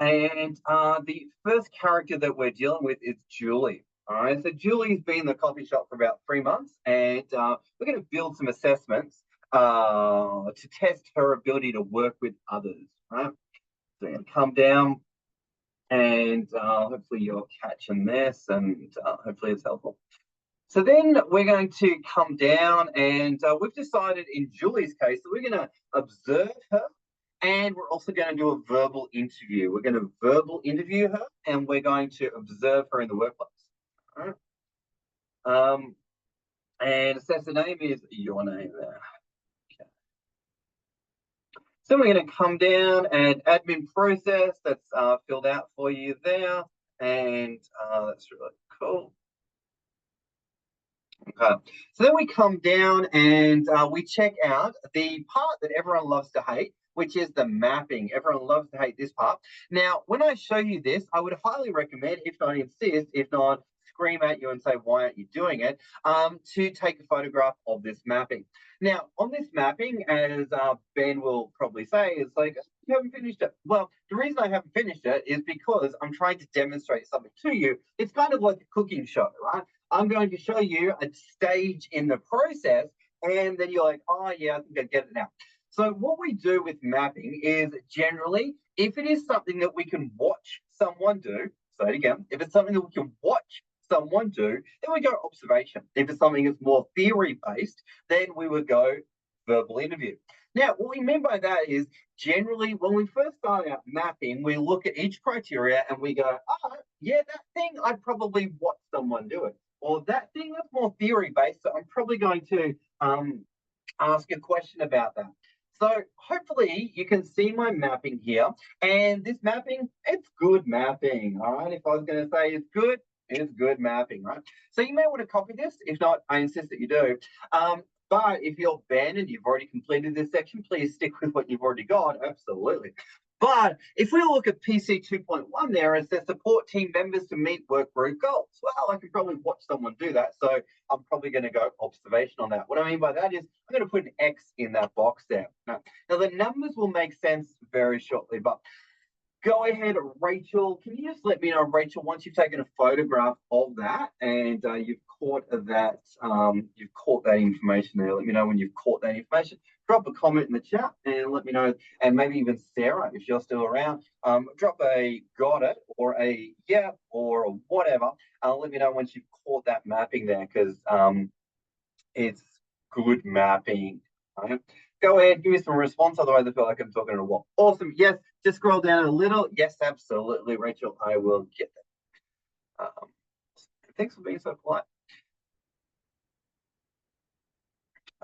And the first character that we're dealing with is Julie. All right, so Julie's been in the coffee shop for about 3 months, and we're going to build some assessments to test her ability to work with others. Right, so we're going to come down, and hopefully you're catching this, and hopefully it's helpful. So then we're going to come down, and we've decided in Julie's case that we're going to observe her. And we're also going to do a verbal interview. We're going to verbal interview her, and we're going to observe her in the workplace. All right. And assessor name is your name there. Okay. So we're going to come down and admin process. That's filled out for you there. And that's really cool. Okay, so then we come down and we check out the part that everyone loves to hate, which is the mapping. Everyone loves to hate this part. Now, when I show you this, I would highly recommend, if not insist, if not scream at you and say, why aren't you doing it, to take a photograph of this mapping. Now, on this mapping, as Ben will probably say, it's like, you haven't finished it. Well, the reason I haven't finished it is because I'm trying to demonstrate something to you. It's kind of like a cooking show, right? I'm going to show you a stage in the process, and then you're like, oh, yeah, I think I get it now. So what we do with mapping is generally, if it is something that we can watch someone do, say it again, if it's something that we can watch someone do, then we go observation. If it's something that's more theory-based, then we would go verbal interview. Now, what we mean by that is generally when we first start out mapping, we look at each criteria and we go, oh, yeah, that thing I'd probably watch someone do it. Or that thing that's more theory-based, so I'm probably going to ask a question about that. So hopefully you can see my mapping here. And this mapping, it's good mapping, all right? If I was going to say it's good mapping, right? So you may want to copy this. If not, I insist that you do. But if you're Ben and you've already completed this section, please stick with what you've already got. Absolutely. But if we look at PC 2.1 there, it says support team members to meet work group goals. Well, I could probably watch someone do that. So I'm probably going to go observation on that. What I mean by that is I'm going to put an X in that box there. Now the numbers will make sense very shortly, but go ahead, Rachel. Can you just let me know, Rachel, once you've taken a photograph of that and you've caught that information there. Let me know when you've caught that information. Drop a comment in the chat and let me know. And maybe even Sarah, if you're still around, drop a got it or a yeah or a whatever. Let me know once you've caught that mapping there, because it's good mapping. Right? Go ahead, give me some response. Otherwise, I feel like I'm talking to a wall. Awesome. Yes, just scroll down a little. Yes, absolutely, Rachel. I will get that. Thanks for being so polite.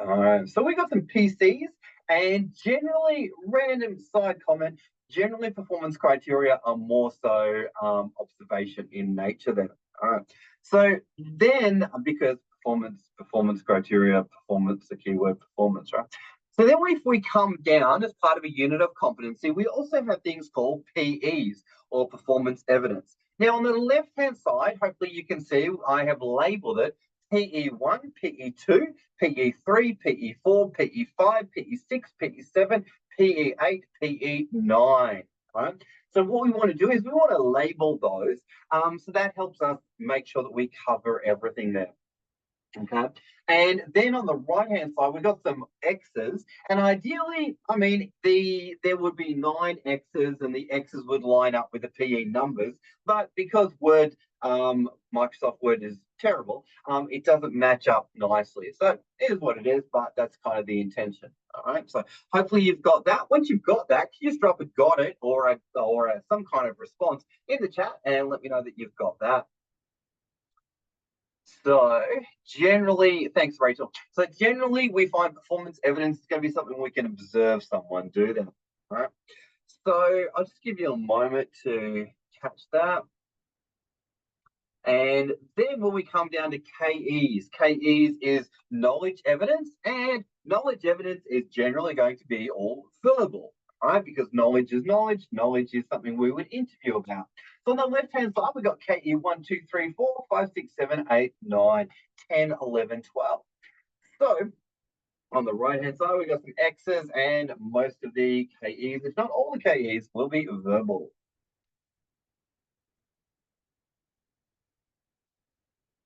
All right, so we got some PCs, and generally, random side comment, generally performance criteria are more so observation in nature then. All right, so then because performance criteria, performance, the keyword performance, right? So then if we come down as part of a unit of competency, we also have things called PEs, or performance evidence. Now on the left-hand side, hopefully you can see I have labeled it PE1, PE2, PE3, PE4, PE5, PE6, PE7, PE8, PE9, right? So what we want to do is we want to label those. So that helps us make sure that we cover everything there. Okay, and then on the right hand side we've got some X's, and ideally, I mean, there would be 9 X's and the X's would line up with the PE numbers, but because Microsoft Word is terrible, it doesn't match up nicely. So it is what it is, but that's kind of the intention. All right, so hopefully you've got that. Once you've got that, can you just drop a got it or some kind of response in the chat and let me know that you've got that. So generally, thanks, Rachel. So generally, we find performance evidence is going to be something we can observe someone do then, right? So I'll just give you a moment to catch that. And then when we come down to KEs, KEs is knowledge evidence, and knowledge evidence is generally going to be all verbal, right? Because knowledge is something we would interview about. So on the left-hand side, we've got KE 1, 2, 3, 4, 5, 6, 7, 8, 9, 10, 11, 12. So on the right-hand side, we've got some X's, and most of the KEs, if not all the KEs, will be verbal.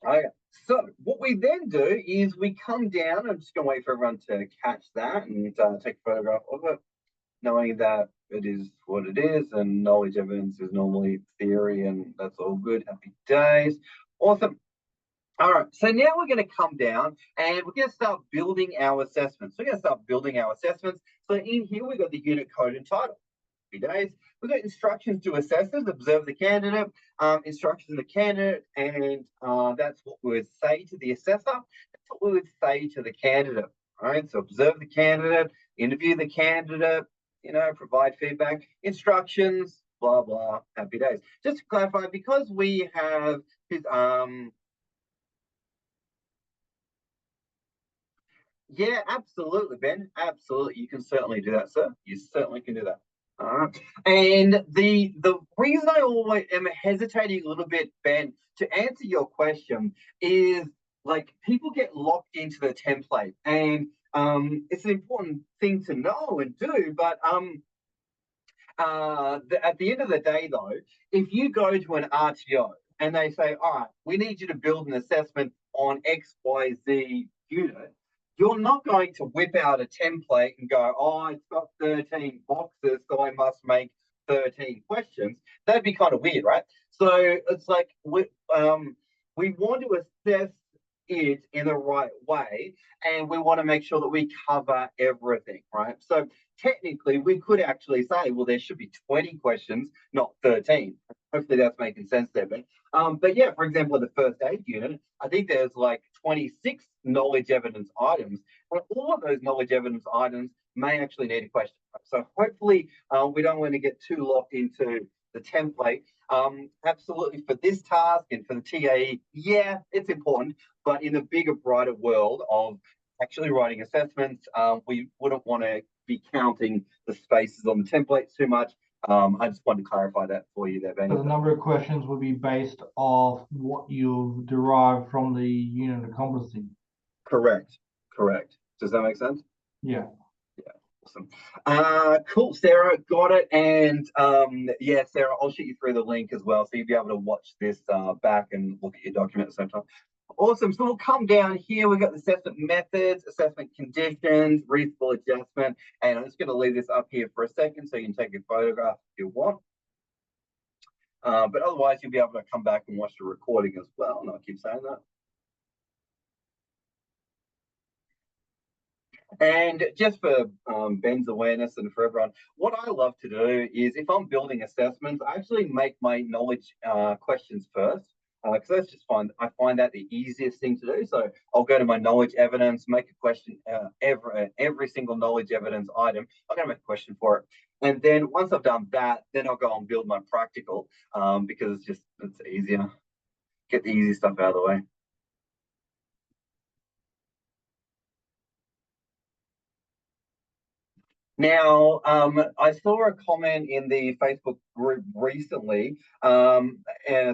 Okay, so what we then do is we come down. I'm just going to wait for everyone to catch that and take a photograph of it, knowing that it is what it is, and knowledge evidence is normally theory, and that's all good. Happy days. Awesome. All right, so now we're going to come down and we're going to start building our assessments. So we're going to start building our assessments. So in here, we've got the unit code and title. Happy days. We've got instructions to assessors, observe the candidate, instructions to the candidate, and that's what we would say to the assessor. That's what we would say to the candidate. All right, so observe the candidate, interview the candidate, provide feedback, instructions, blah, blah, happy days. Just to clarify, because we have his, yeah, absolutely, Ben. Absolutely. You can certainly do that, sir. You certainly can do that. All right. And the reason I always am hesitating a little bit, Ben, to answer your question is like people get locked into the template, and it's an important thing to know and do, but at the end of the day, though, if you go to an RTO and they say, all right, we need you to build an assessment on XYZ unit, you're not going to whip out a template and go, oh, it's got 13 boxes, so I must make 13 questions. That'd be kind of weird, right? So it's like we want to assess it in the right way, and we want to make sure that we cover everything, right? So technically, we could actually say, well, there should be 20 questions, not 13. Hopefully that's making sense there, Ben. But yeah, for example, in the first aid unit, I think there's like 26 knowledge evidence items, but all of those knowledge evidence items may actually need a question. So hopefully we don't want to get too locked into the template. Absolutely, for this task and for the TAE, yeah, it's important, but in the bigger, brighter world of actually writing assessments, we wouldn't want to be counting the spaces on the templates too much. I just wanted to clarify that for you there, Ben.
So the number of questions will be based off what you've derived from the unit of competency.
Correct. Does that make sense?
Yeah.
Awesome. Cool, Sarah, got it. And yeah, Sarah, I'll shoot you through the link as well, so you'll be able to watch this back and look at your document at the same time. Awesome. So we'll come down here. We've got the assessment methods, assessment conditions, reasonable adjustment. And I'm just going to leave this up here for a second so you can take a photograph if you want. But otherwise, you'll be able to come back and watch the recording as well. And I'll keep saying that. And just for Ben's awareness and for everyone, what I love to do is if I'm building assessments, I actually make my knowledge questions first. Because that's just I find that the easiest thing to do. So I'll go to my knowledge evidence, make a question, every single knowledge evidence item, I'm going to make a question for it. And then once I've done that, then I'll go and build my practical because it's easier. Get the easy stuff out of the way. Now, I saw a comment in the Facebook group recently, and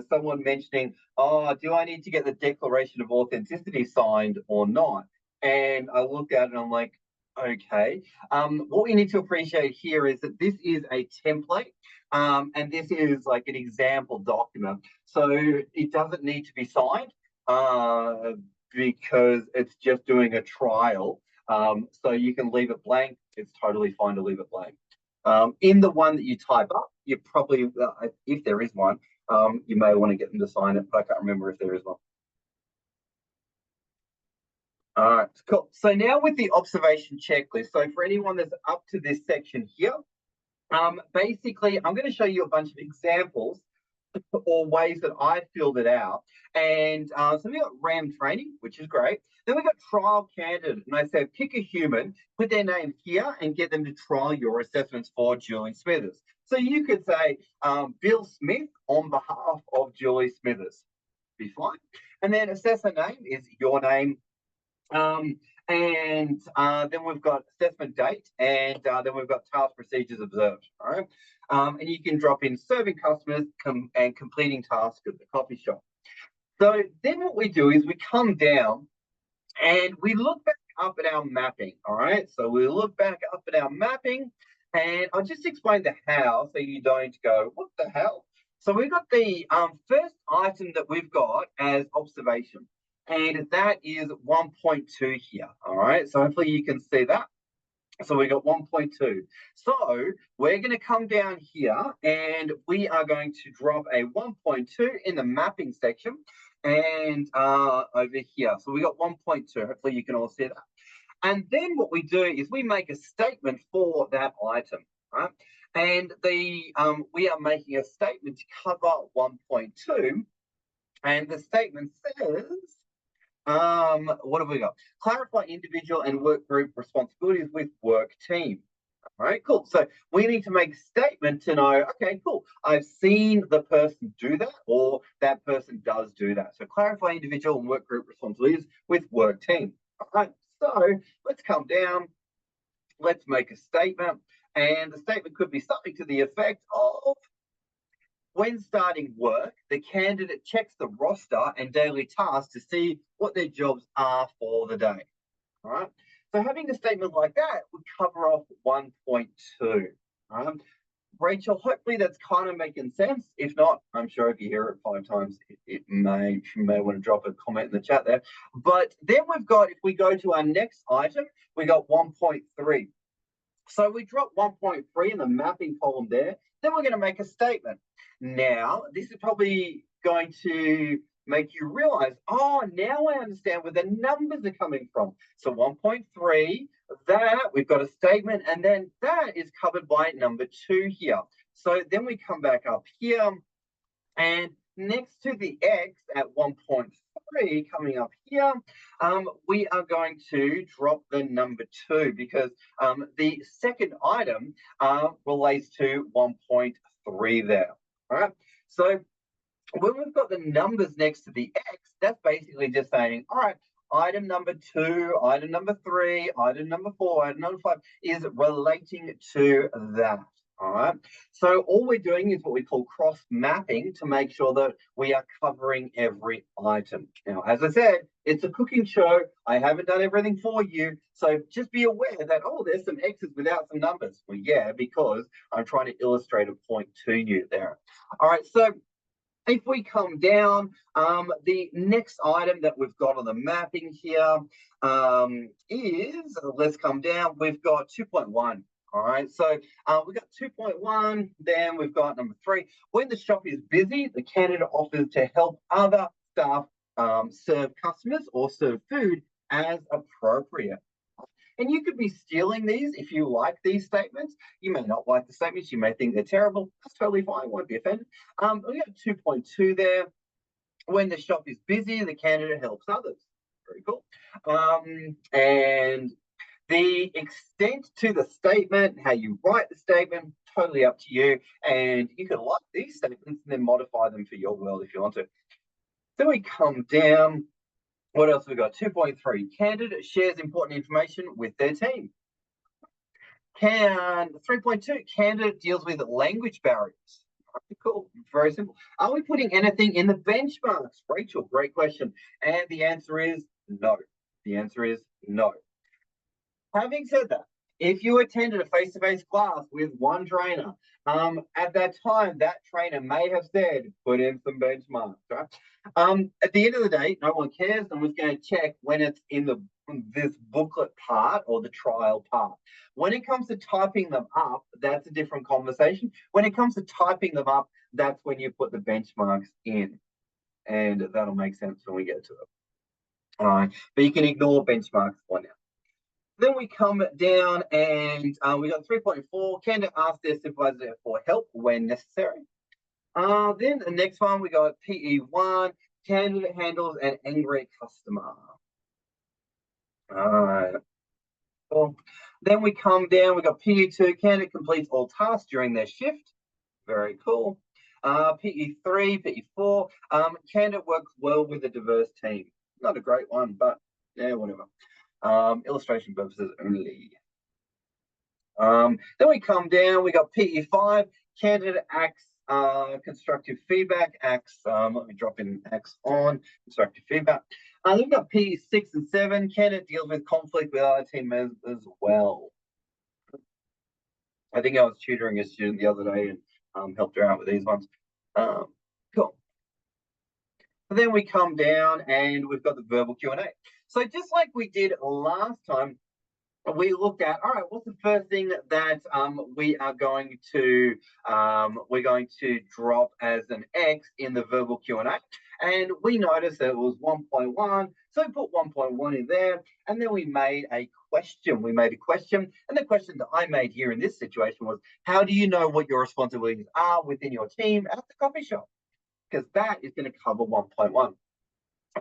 someone mentioning, oh, do I need to get the Declaration of Authenticity signed or not? And I looked at it and I'm like, okay. What we need to appreciate here is that this is a template, and this is like an example document. So it doesn't need to be signed because it's just doing a trial. So you can leave it blank. It's totally fine to leave it blank. In the one that you type up, you probably, if there is one, you may want to get them to sign it, but I can't remember if there is one. All right, cool. So now with the observation checklist, so for anyone that's up to this section here, basically I'm going to show you a bunch of examples or ways that I filled it out. And so we got RAM training, which is great. Then we got trial candidate, and I said pick a human, put their name here, and get them to trial your assessments for Julie Smithers. So you could say Bill Smith on behalf of Julie Smithers. Be fine. And then assessor name is your name. And then we've got assessment date, and then we've got task procedures observed. All right. And you can drop in serving customers and completing tasks at the coffee shop. So then what we do is we come down and we look back up at our mapping. All right. So we look back up at our mapping, and I'll just explain the how so you don't go, what the hell? So we've got the first item that we've got as observation, and that is 1.2 here. All right. So hopefully you can see that. So we got 1.2. So we're going to come down here and we are going to drop a 1.2 in the mapping section and over here. So we got 1.2. Hopefully you can all see that. And then what we do is we make a statement for that item, right? And we are making a statement to cover 1.2. And the statement says, what have we got? Clarify individual and work group responsibilities with work team. All right, cool. So we need to make a statement to know, okay, cool. I've seen the person do that, or that person does do that. So clarify individual and work group responsibilities with work team. All right, so let's come down. Let's make a statement. And the statement could be something to the effect of, when starting work, the candidate checks the roster and daily tasks to see what their jobs are for the day. All right. So having a statement like that would cover off 1.2. Rachel, hopefully that's kind of making sense. If not, I'm sure if you hear it 5 times, you may want to drop a comment in the chat there. But then we've got, if we go to our next item, we got 1.3. So we drop 1.3 in the mapping column there. Then we're going to make a statement. Now, this is probably going to make you realize, oh, now I understand where the numbers are coming from. So 1.3, that, we've got a statement, and then that is covered by number 2 here. So then we come back up here, and next to the X at 1.3, coming up here, we are going to drop the number 2 because the second item relates to 1.3 there. All right. So when we've got the numbers next to the X, that's basically just saying, all right, item number 2, item number 3, item number 4, item number 5 is relating to that. All right. So all we're doing is what we call cross mapping to make sure that we are covering every item. Now, as I said, it's a cooking show. I haven't done everything for you. So just be aware that, oh, there's some X's without some numbers. Well, yeah, because I'm trying to illustrate a point to you there. All right. So if we come down, the next item that we've got on the mapping here is, let's come down, we've got 2.1. All right, so we've got 2.1, then we've got number 3. When the shop is busy, the candidate offers to help other staff serve customers or serve food as appropriate. And you could be stealing these if you like these statements. You may not like the statements. You may think they're terrible. That's totally fine. Won't be offended. We got 2.2 there. When the shop is busy, the candidate helps others. Very cool. And the extent to the statement, how you write the statement, totally up to you. And you can like these statements and then modify them for your world if you want to. Then we come down. What else have we got? 2.3. Candidate shares important information with their team. 3.2. Candidate deals with language barriers. Cool. Very simple. Are we putting anything in the benchmarks? Rachel, great question. And the answer is no. The answer is no. Having said that, if you attended a face-to-face class with one trainer, at that time, that trainer may have said, put in some benchmarks, right? At the end of the day, no one cares. No one's going to check when it's in this booklet part or the trial part. When it comes to typing them up, that's a different conversation. When it comes to typing them up, that's when you put the benchmarks in. And that'll make sense when we get to it. All right, but you can ignore benchmarks for now. Then we come down and we got 3.4. Candidate asked their supervisor for help when necessary. Then the next one, we got PE1, candidate handles an angry customer. Cool. Then we come down, we got PE2, candidate completes all tasks during their shift. Very cool. PE3, PE4, candidate works well with a diverse team. Not a great one, but yeah, whatever. Illustration purposes only. Then we come down, we got PE5, candidate acts constructive feedback, acts, let me drop in acts on, constructive feedback. Then we've got PE6 and 7, candidate deals with conflict with other team members as well. I think I was tutoring a student the other day and helped her out with these ones. Cool. Then we come down and we've got the verbal Q&A. So just like we did last time, we looked at, all right, what's the first thing that we are going to drop as an X in the verbal Q&A? And we noticed that it was 1.1, so we put 1.1 in there, and then we made a question. We made a question, and the question that I made here in this situation was, how do you know what your responsibilities are within your team at the coffee shop? Because that is going to cover 1.1.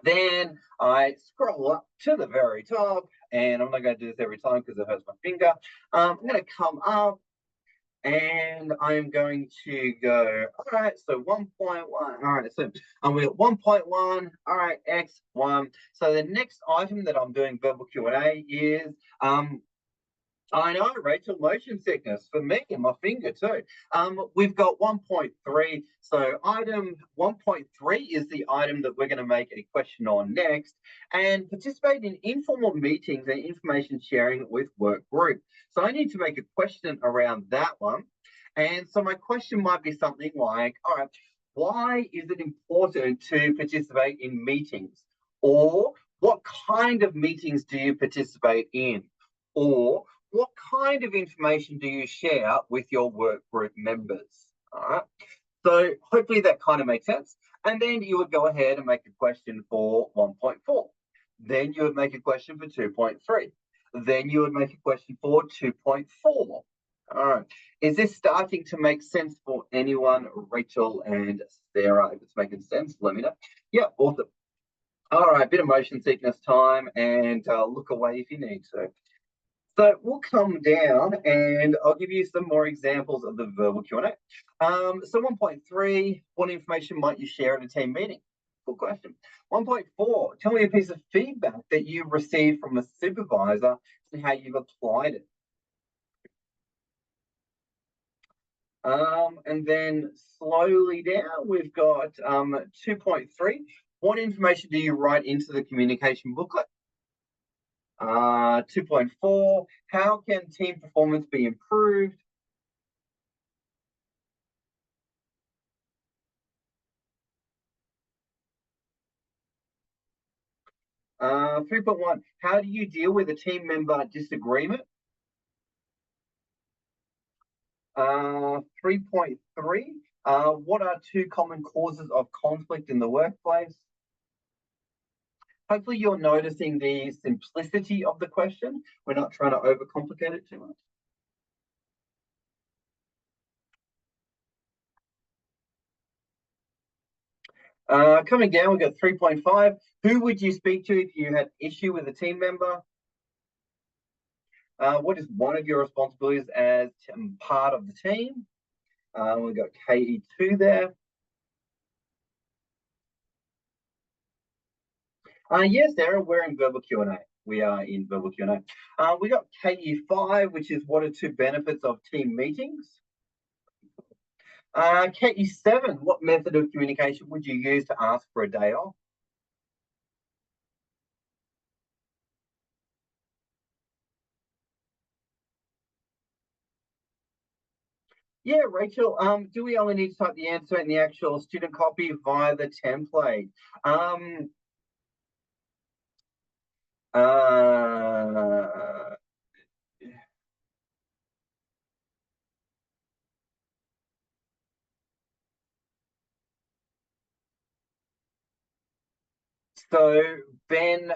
Then I scroll up to the very top, and I'm not going to do this every time because it hurts my finger. I'm going to come up and I'm going to go, all right, so 1.1. All right, so we're at 1.1. All right, X1. So the next item that I'm doing verbal Q&A is, I know, Rachel, motion sickness for me and my finger too. We've got 1.3. So item 1.3 is the item that we're going to make a question on next, and participate in informal meetings and information sharing with work group. So I need to make a question around that one. And so my question might be something like, all right, why is it important to participate in meetings? Or what kind of meetings do you participate in? Or what kind of information do you share with your work group members? All right. So hopefully that kind of makes sense. And then you would go ahead and make a question for 1.4. Then you would make a question for 2.3. Then you would make a question for 2.4. All right. Is this starting to make sense for anyone, Rachel and Sarah? If it's making sense, let me know. Yeah, awesome. All right, bit of motion sickness time, and look away if you need to. So we'll come down and I'll give you some more examples of the verbal Q&A. So 1.3, what information might you share at a team meeting? Good question. 1.4, tell me a piece of feedback that you received from a supervisor and how you've applied it. And then slowly down, we've got 2.3, what information do you write into the communication booklet? 2.4, how can team performance be improved? 3.1, how do you deal with a team member disagreement? 3.3, what are 2 common causes of conflict in the workplace? Hopefully you're noticing the simplicity of the question. We're not trying to overcomplicate it too much. Coming down, we've got 3.5. Who would you speak to if you had issue with a team member? What is one of your responsibilities as part of the team? We've got KE2 there. Yes, Sarah, we're in verbal Q&A. We are in verbal Q&A. We got KE5, which is what are 2 benefits of team meetings? KE7, what method of communication would you use to ask for a day off? Yeah, Rachel, do we only need to type the answer in the actual student copy via the template? So Ben,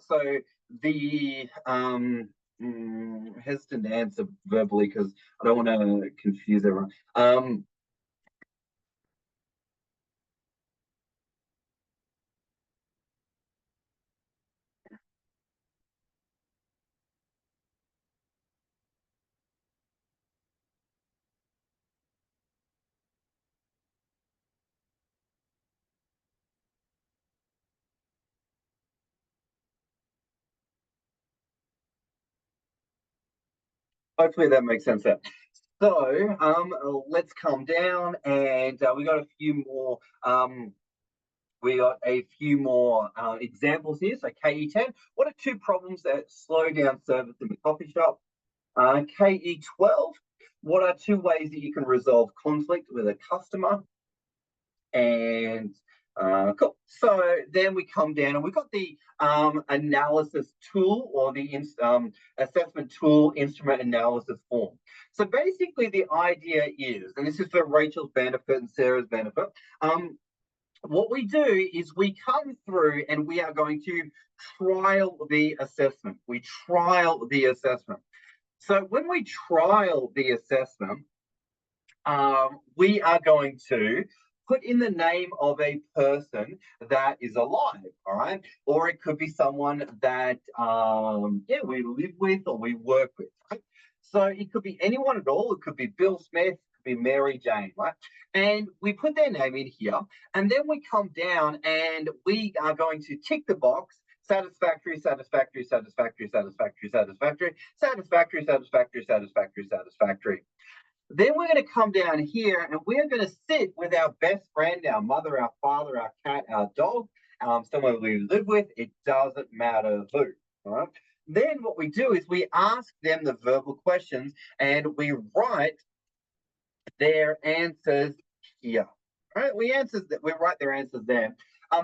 so the Hesitant to answer verbally because I don't want to confuse everyone. Hopefully that makes sense there. So let's calm down, and we got a few more. Examples here. So KE10, what are two problems that slow down service in the coffee shop? KE12, what are two ways that you can resolve conflict with a customer? And cool. So then we come down and we've got the analysis tool, or the assessment tool instrument analysis form. So basically the idea is, and this is for Rachel's benefit and Sarah's benefit, what we do is we come through and we are going to trial the assessment. We trial the assessment. So when we trial the assessment, we are going to put in the name of a person that is alive, all right? Or it could be someone that, we live with or we work with, right? So it could be anyone at all. It could be Bill Smith, it could be Mary Jane, right? And we put their name in here, and then we come down and we are going to tick the box: satisfactory, satisfactory, satisfactory, satisfactory, satisfactory, satisfactory, satisfactory, satisfactory, satisfactory. Then we're going to come down here and we're going to sit with our best friend, our mother, our father, our cat, our dog, someone we live with. It doesn't matter who. All right. Then what we do is we ask them the verbal questions and we write their answers here. All right. We write their answers there.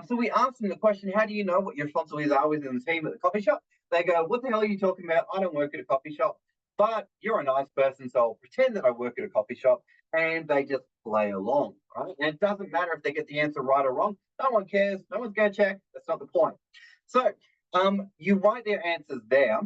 So we ask them the question: how do you know what your responsibilities are within the team at the coffee shop? They go, what the hell are you talking about? I don't work at a coffee shop. But you're a nice person, so I'll pretend that I work at a coffee shop, and they just play along, right? And it doesn't matter if they get the answer right or wrong. No one cares. No one's going to check. That's not the point. So you write their answers there.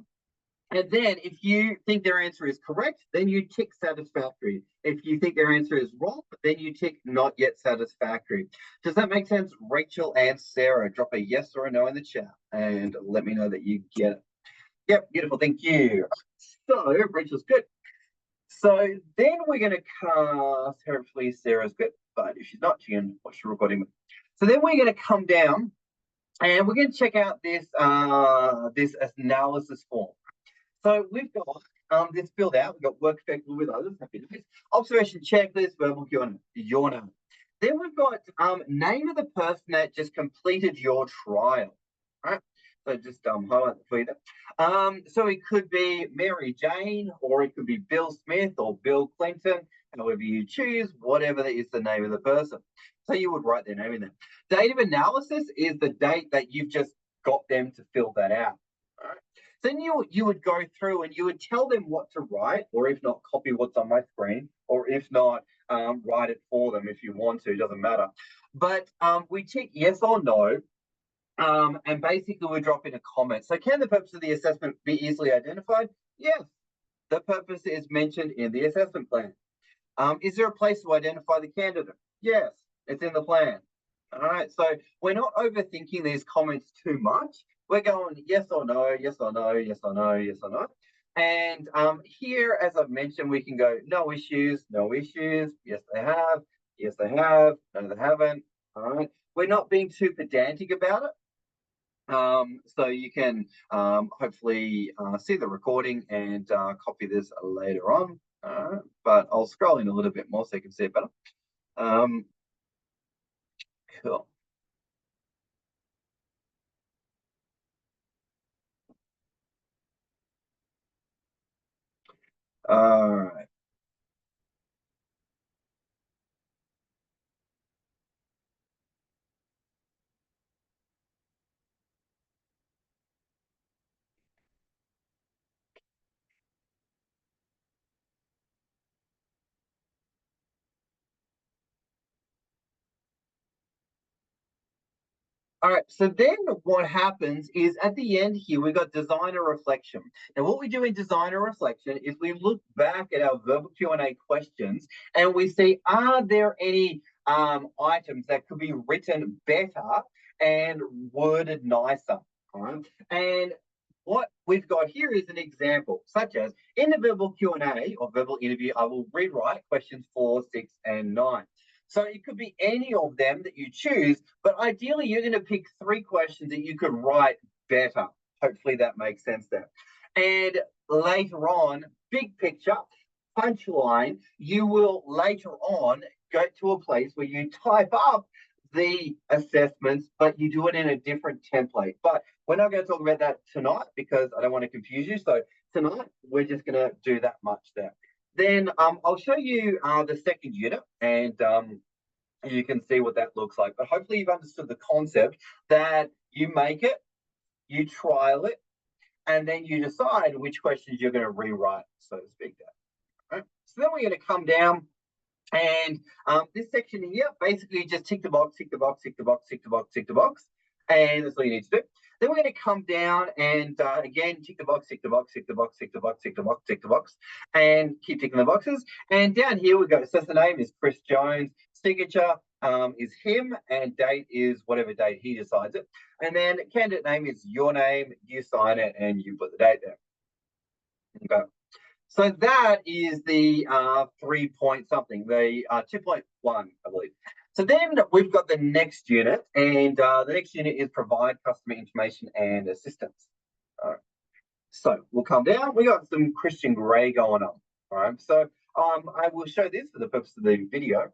And then if you think their answer is correct, then you tick satisfactory. If you think their answer is wrong, then you tick not yet satisfactory. Does that make sense? Rachel and Sarah, drop a yes or a no in the chat and let me know that you get it. Yep, beautiful. Thank you. So Rachel's good. So then we're going to cast, hopefully Sarah's good, but if she's not, she can watch the recording. So then we're going to come down and we're going to check out this analysis form. So we've got this filled out. We've got work effectively with others, happy days, observation checklist, verbal your name. Then we've got name of the person that just completed your trial. All right. So just highlight that for you there. So it could be Mary Jane, or it could be Bill Smith or Bill Clinton, however you choose, whatever is the name of the person. So you would write their name in there. Date of analysis is the date that you've just got them to fill that out. All right. Then you would go through and you would tell them what to write, or if not, copy what's on my screen, or if not, write it for them if you want to, doesn't matter. But we tick yes or no, and basically we drop in a comment. So can the purpose of the assessment be easily identified? Yes, the purpose is mentioned in the assessment plan. Is there a place to identify the candidate? Yes, it's in the plan. All right, so we're not overthinking these comments too much. We're going yes or no, yes or no, yes or no, yes or no. And here, as I've mentioned, we can go no issues, no issues, yes they have, no they haven't. All right, we're not being too pedantic about it. So you can hopefully see the recording and copy this later on. But I'll scroll in a little bit more so you can see it better. Cool. All right. All right, so then what happens is at the end here, we've got designer reflection. Now, what we do in designer reflection is we look back at our verbal Q&A questions and we see, are there any items that could be written better and worded nicer? All right? And what we've got here is an example, such as in the verbal Q&A or verbal interview, I will rewrite questions 4, 6, and 9. So it could be any of them that you choose, but ideally you're going to pick 3 questions that you could write better. Hopefully that makes sense there. And later on, big picture, punchline, you will later on go to a place where you type up the assessments, but you do it in a different template. But we're not going to talk about that tonight because I don't want to confuse you. So tonight, we're just going to do that much there. Then I'll show you the second unit and you can see what that looks like. But hopefully you've understood the concept that you make it, you trial it, and then you decide which questions you're going to rewrite, so to speak. There. Right? So then we're going to come down and this section here, basically just tick the box, tick the box, tick the box, tick the box, tick the box. And that's all you need to do. Then we're going to come down and again, tick the box, tick the box, tick the box, tick the box, tick the box, tick the box, and keep ticking the boxes. And down here we go. So the name is Chris Jones. Signature is him, and date is whatever date he decides it. And then candidate name is your name. You sign it, and you put the date there. Okay. So that is the 3-point something, the 2.1, I believe. So then we've got the next unit, and the next unit is provide customer information and assistance. All right. So we'll come down. We got some Christian Grey going on. All right. So I will show this for the purpose of the video.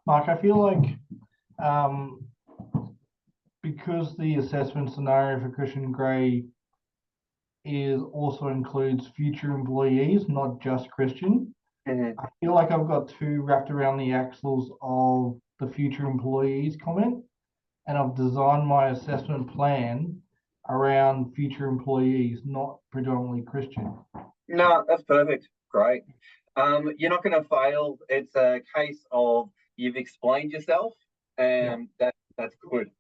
Mark, I feel like because the assessment scenario for Christian Grey also includes future employees, not just Christian. I feel like I've got 2 wrapped around the axles of the future employees comment, and I've designed my assessment plan around future employees, not predominantly Christian.
No, that's perfect. Great. You're not going to fail. It's a case of you've explained yourself, and that's good.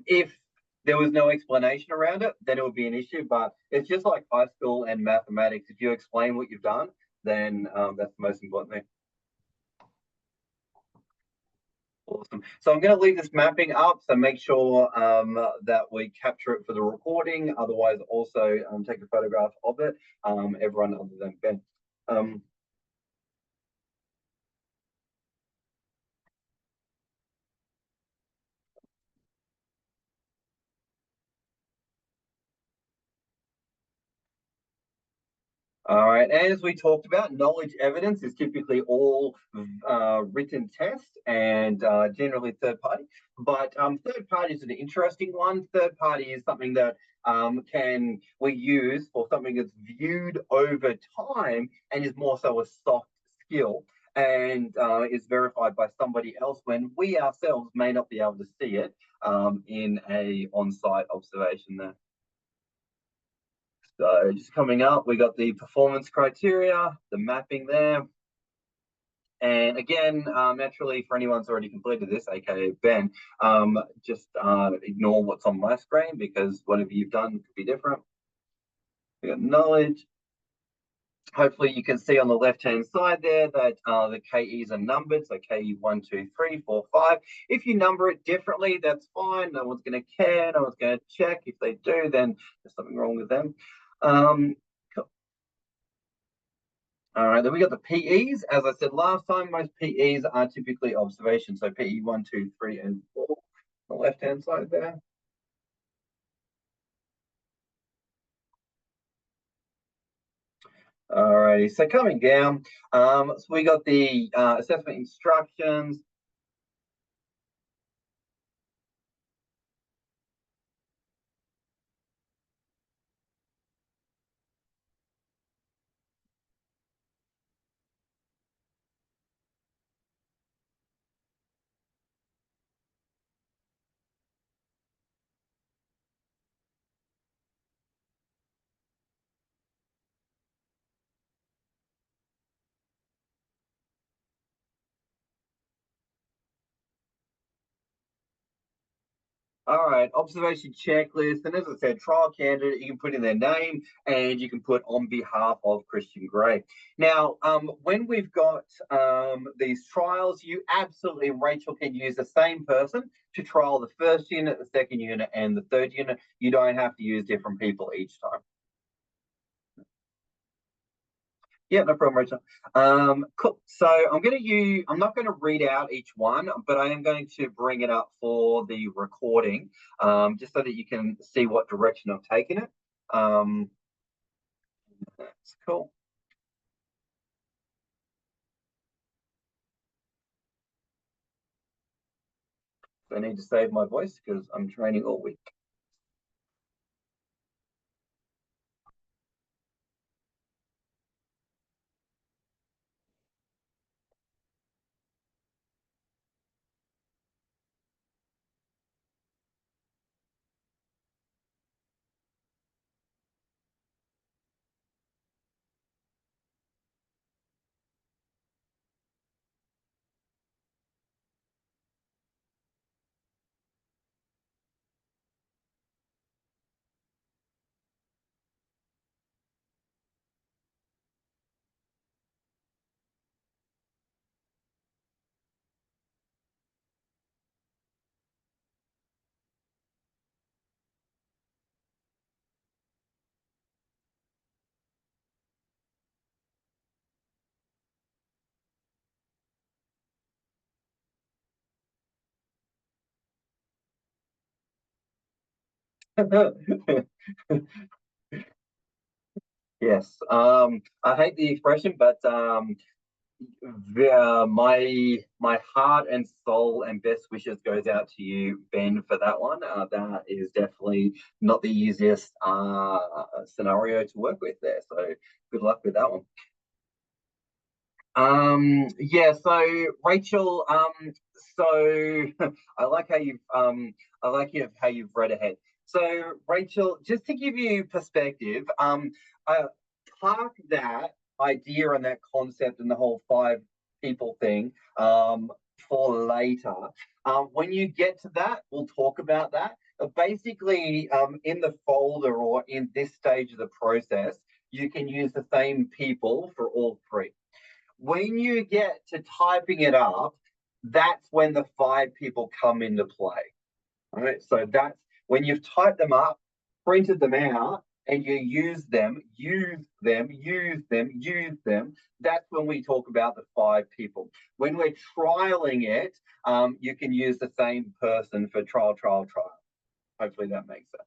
If there was no explanation around it, then it would be an issue. But it's just like high school and mathematics. If you explain what you've done, then that's the most important thing. Awesome. So I'm going to leave this mapping up. So make sure that we capture it for the recording. Otherwise, also take a photograph of it. Everyone other than Ben. All right, as we talked about, knowledge evidence is typically all written test and generally third party. But third party is an interesting one. Third party is something that we use for something that's viewed over time and is more so a soft skill and is verified by somebody else when we ourselves may not be able to see it in a on-site observation there. So just coming up, we got the performance criteria, the mapping there. And again, naturally, for anyone who's already completed this, aka Ben, just ignore what's on my screen because whatever you've done could be different. We got knowledge. Hopefully you can see on the left-hand side there that the KEs are numbered, so KE 1, 2, 3, 4, 5. If you number it differently, that's fine. No one's going to care. No one's going to check. If they do, then there's something wrong with them. Cool. All right, then we got the PEs. As I said last time, most PEs are typically observation. So PE 1, 2, 3, and 4 on the left-hand side there. All righty, so coming down, so we got the assessment instructions. All right, observation checklist. And as I said, trial candidate, you can put in their name and you can put on behalf of Christian Grey. Now, when we've got these trials, you absolutely, Rachel, can use the same person to trial the first unit, the second unit, and the third unit. You don't have to use different people each time. Yeah, no problem, Rachel. Cool. So I'm not going to read out each one, but I am going to bring it up for the recording, just so that you can see what direction I've taken it. That's cool. I need to save my voice because I'm training all week. Yes. I hate the expression, but my heart and soul and best wishes goes out to you, Ben, for that one. That is definitely not the easiest scenario to work with there. So good luck with that one. Yeah, so Rachel, so I like how you've read ahead. So Rachel, just to give you perspective, park that idea and that concept and the whole five people thing for later. When you get to that, we'll talk about that. Basically, in the folder or in this stage of the process, you can use the same people for all three. When you get to typing it up, that's when the five people come into play. All right. So that's when you've typed them up, printed them out, and you use them, that's when we talk about the five people. When we're trialing it, you can use the same person for trial. Hopefully that makes sense.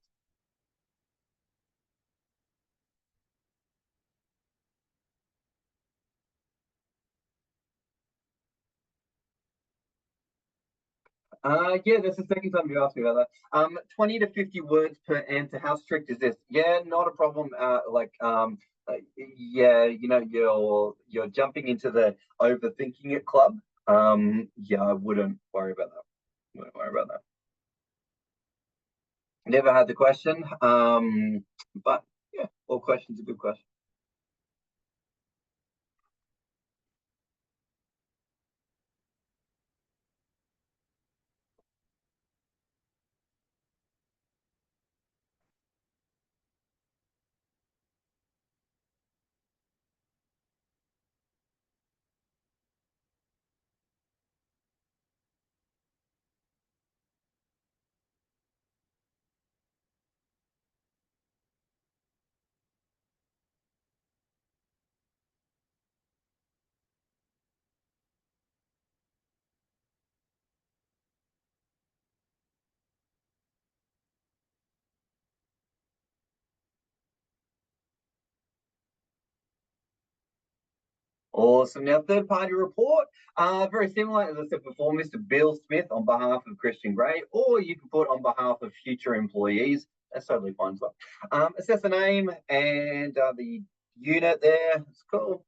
Yeah, that's the second time you asked me about that. 20 to 50 words per answer. How strict is this? Yeah, not a problem. Yeah, you're jumping into the overthinking it club. Yeah, I wouldn't worry about that. Wouldn't worry about that. Never had the question. But yeah, all questions are good questions. Awesome. Now, third party report, very similar, as I said before, Mr. Bill Smith on behalf of Christian Grey, or you can put on behalf of future employees. That's totally fine as well. Assess the name and the unit there. It's cool.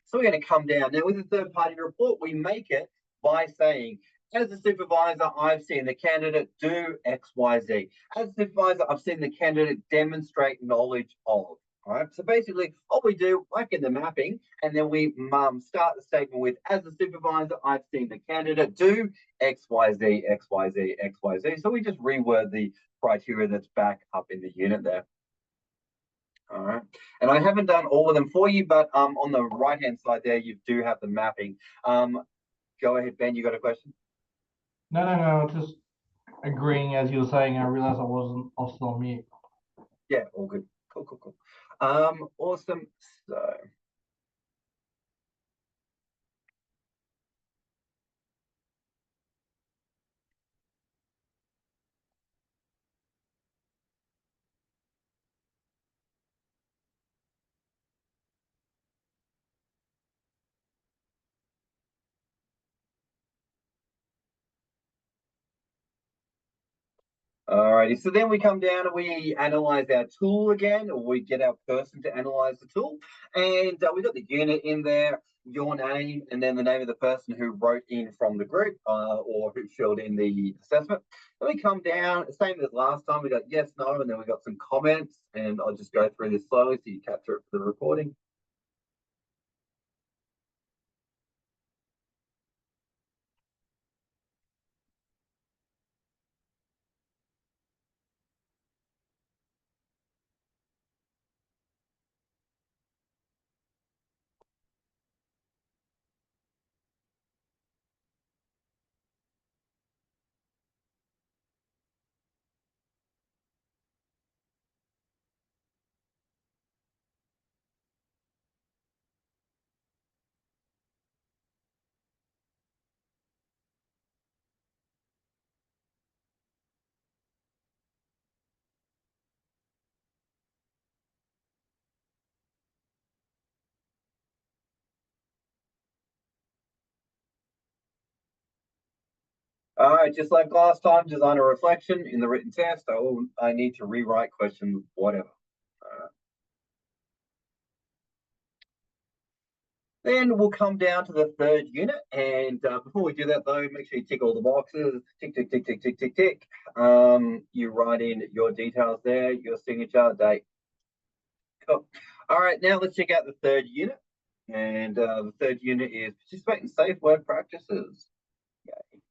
So we're going to come down. Now, with the third party report, we make it by saying, as a supervisor, I've seen the candidate do X, Y, Z. As a supervisor, I've seen the candidate demonstrate knowledge of. All right. So basically, what we do, like in the mapping, and then we start the statement with, as a supervisor, I've seen the candidate do X, Y, Z, X, Y, Z, X, Y, Z. So we just reword the criteria that's back up in the unit there. All right. And I haven't done all of them for you, but on the right-hand side there, you do have the mapping. Go ahead, Ben, you got a question?
No, just agreeing as you were saying. I realized I was still on mute.
Yeah, all good. Cool. Awesome. So alrighty, so then we come down and we analyze our tool again, or we get our person to analyze the tool. And we got the unit in there, your name, and then the name of the person who wrote in from the group or who filled in the assessment. Then we come down, same as last time, we got yes, no, and then we got some comments. And I'll just go through this slowly so you capture it for the recording. All right, just like last time, design a reflection in the written test. I need to rewrite questions, whatever. Then we'll come down to the third unit. And before we do that, though, make sure you tick all the boxes. Tick, tick, tick, tick, tick, tick, tick. You write in your details there, your signature, date. Cool. All right, now let's check out the third unit. And the third unit is participate in safe work practices. Okay.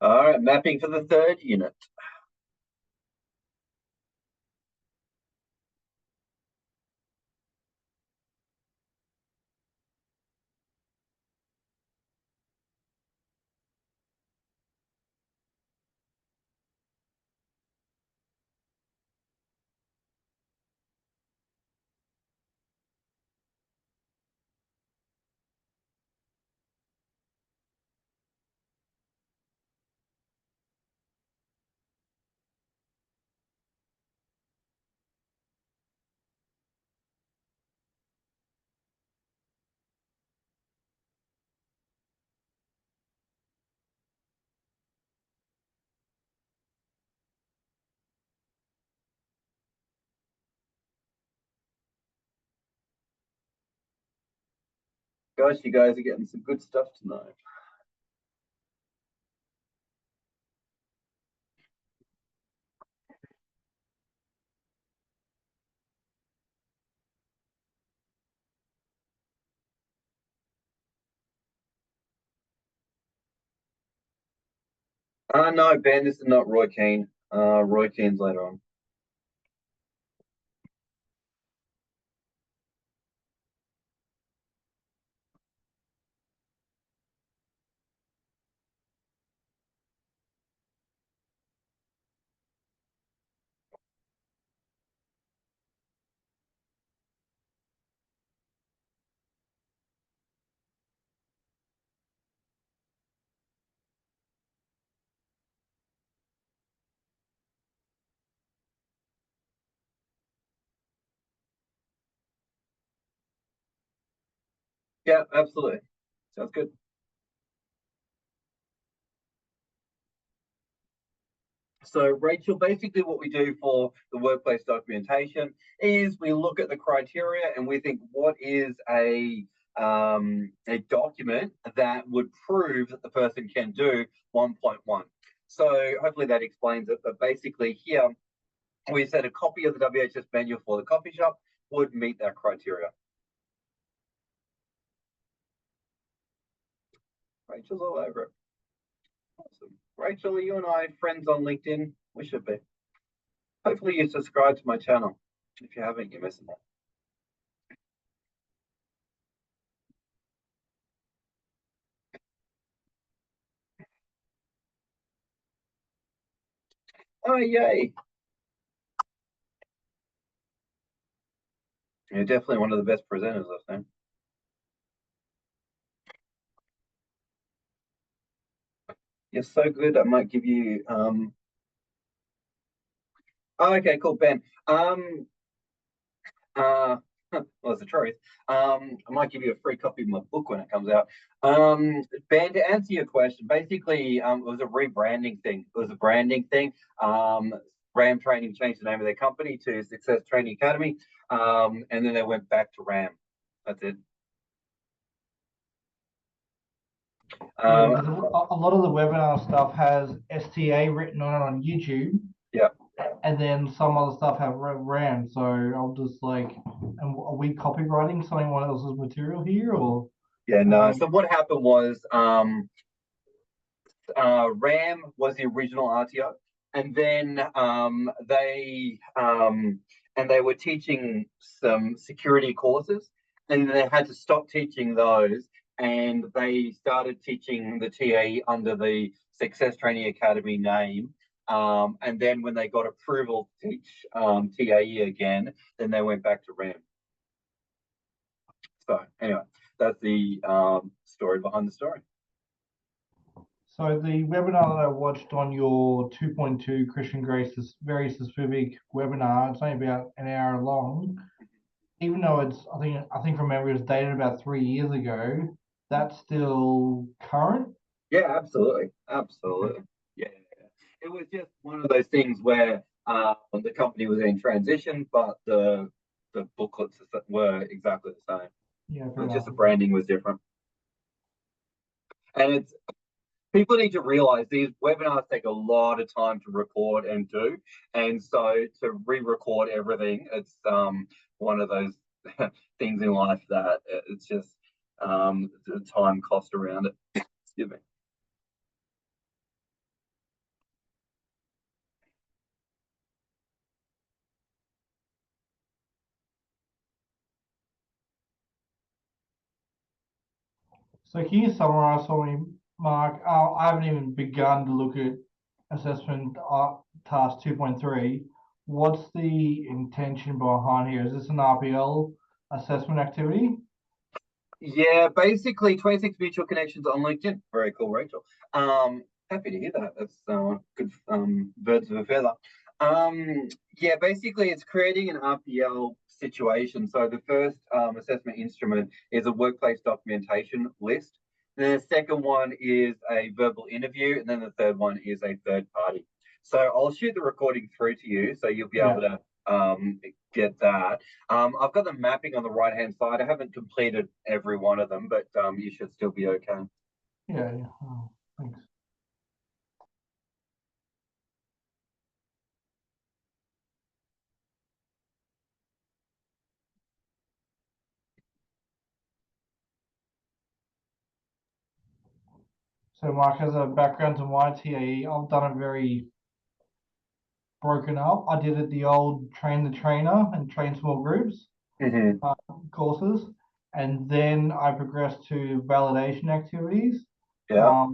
All right, mapping for the third unit. Gosh, you guys are getting some good stuff tonight. No, Ben, this is not Roy Keane. Roy Keane's later on. Yeah, absolutely. Sounds good. So, Rachel, basically what we do for the workplace documentation is we look at the criteria and we think what is a document that would prove that the person can do 1.1. So hopefully that explains it. But basically here we said a copy of the WHS manual for the coffee shop would meet that criteria. Rachel's all over it. Awesome. Rachel, you and I friends on LinkedIn? We should be. Hopefully you subscribe to my channel. If you haven't, you're missing out. Oh, yay. You're definitely one of the best presenters, I think. You're so good, I might give you oh, okay, cool, Ben. Well, it's the truth. I might give you a free copy of my book when it comes out. Ben, to answer your question, basically, it was a rebranding thing. It was a branding thing. RAM Training changed the name of their company to Success Training Academy, and then they went back to RAM. That's it.
A lot of the webinar stuff has STA written on it on YouTube.
Yeah.
And then some other stuff have RAM. So I'll just like, and are we copywriting someone else's material here, or?
Yeah, no. So what happened was RAM was the original RTO, and then they were teaching some security courses, and they had to stop teaching those, and they started teaching the TA under the Success Training Academy name. And then when they got approval to teach TAE again, then they went back to RAM. So anyway, that's the story behind the story.
So the webinar that I watched on your 2.2 Christian Grace is very specific webinar. It's only about an hour long. Even though it's, I think from memory, it was dated about 3 years ago. That's still current.
Yeah, absolutely, absolutely. Yeah, it was just one of those things where the company was in transition, but the booklets were exactly the same.
Yeah,
just the branding was different. And it's people need to realize these webinars take a lot of time to record and do, and so to re-record everything, it's one of those things in life that it's just the time cost around it. Excuse me.
So can you summarize for me, Mark? I haven't even begun to look at assessment task 2.3. What's the intention behind here? Is this an RPL assessment activity?
Yeah, basically 26 mutual connections on LinkedIn. Very cool, Rachel. Happy to hear that. That's good birds of a feather. Yeah, basically it's creating an RPL situation. So the first assessment instrument is a workplace documentation list. Then the second one is a verbal interview, and then the third one is a third party. So I'll shoot the recording through to you, so you'll be able to get that. I've got the mapping on the right hand side. I haven't completed every one of them, but you should still be okay.
Yeah. Oh, thanks. So, Mark, as a background to my TAE, I've done it very broken up. I did it the old train the trainer and train small groups courses, and then I progressed to validation activities.
Yeah.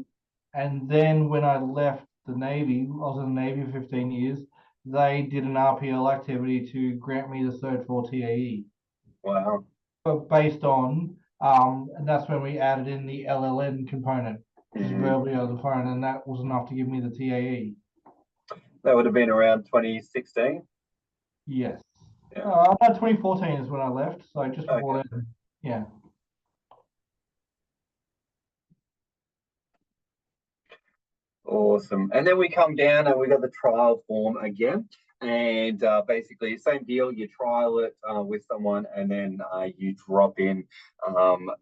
And then when I left the Navy, I was in the Navy for 15 years, they did an RPL activity to grant me the cert for TAE.
Wow.
But based on, and that's when we added in the LLN component, which is verbally over the phone, and that was enough to give me the TAE.
That would have been around 2016.
Yes.
Yeah.
No, 2014 is when I left, so just before then. Yeah.
Awesome. And then we come down and we got the trial form again. And basically, same deal. You trial it with someone, and then you drop in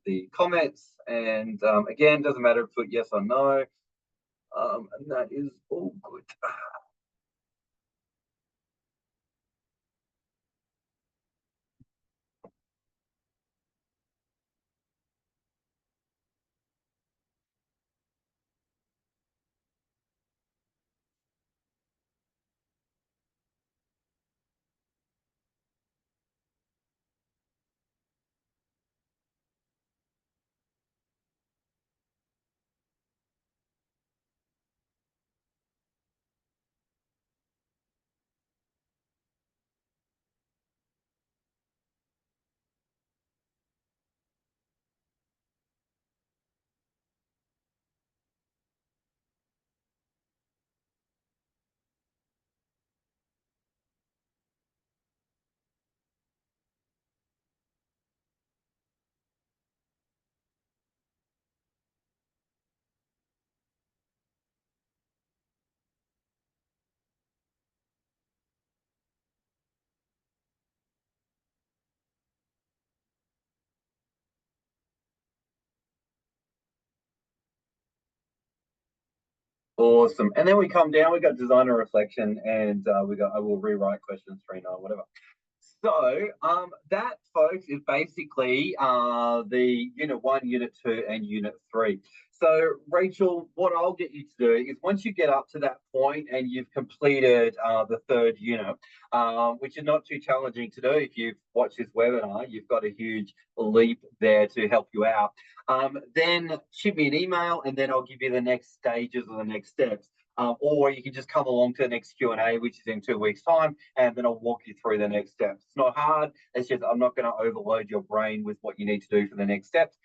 the comments. And again, doesn't matter if you put yes or no. And that is all good. Awesome. And then we come down, we got designer reflection, and we got I will rewrite questions 3-9, whatever. So that, folks, is basically the Unit 1, Unit 2, and Unit 3. So, Rachel, what I'll get you to do is once you get up to that point and you've completed the third unit, which is not too challenging to do if you've watched this webinar, you've got a huge leap there to help you out. Then shoot me an email, and then I'll give you the next stages or the next steps. Or you can just come along to the next Q&A, which is in 2 weeks' time, and then I'll walk you through the next steps. It's not hard. It's just I'm not going to overload your brain with what you need to do for the next steps,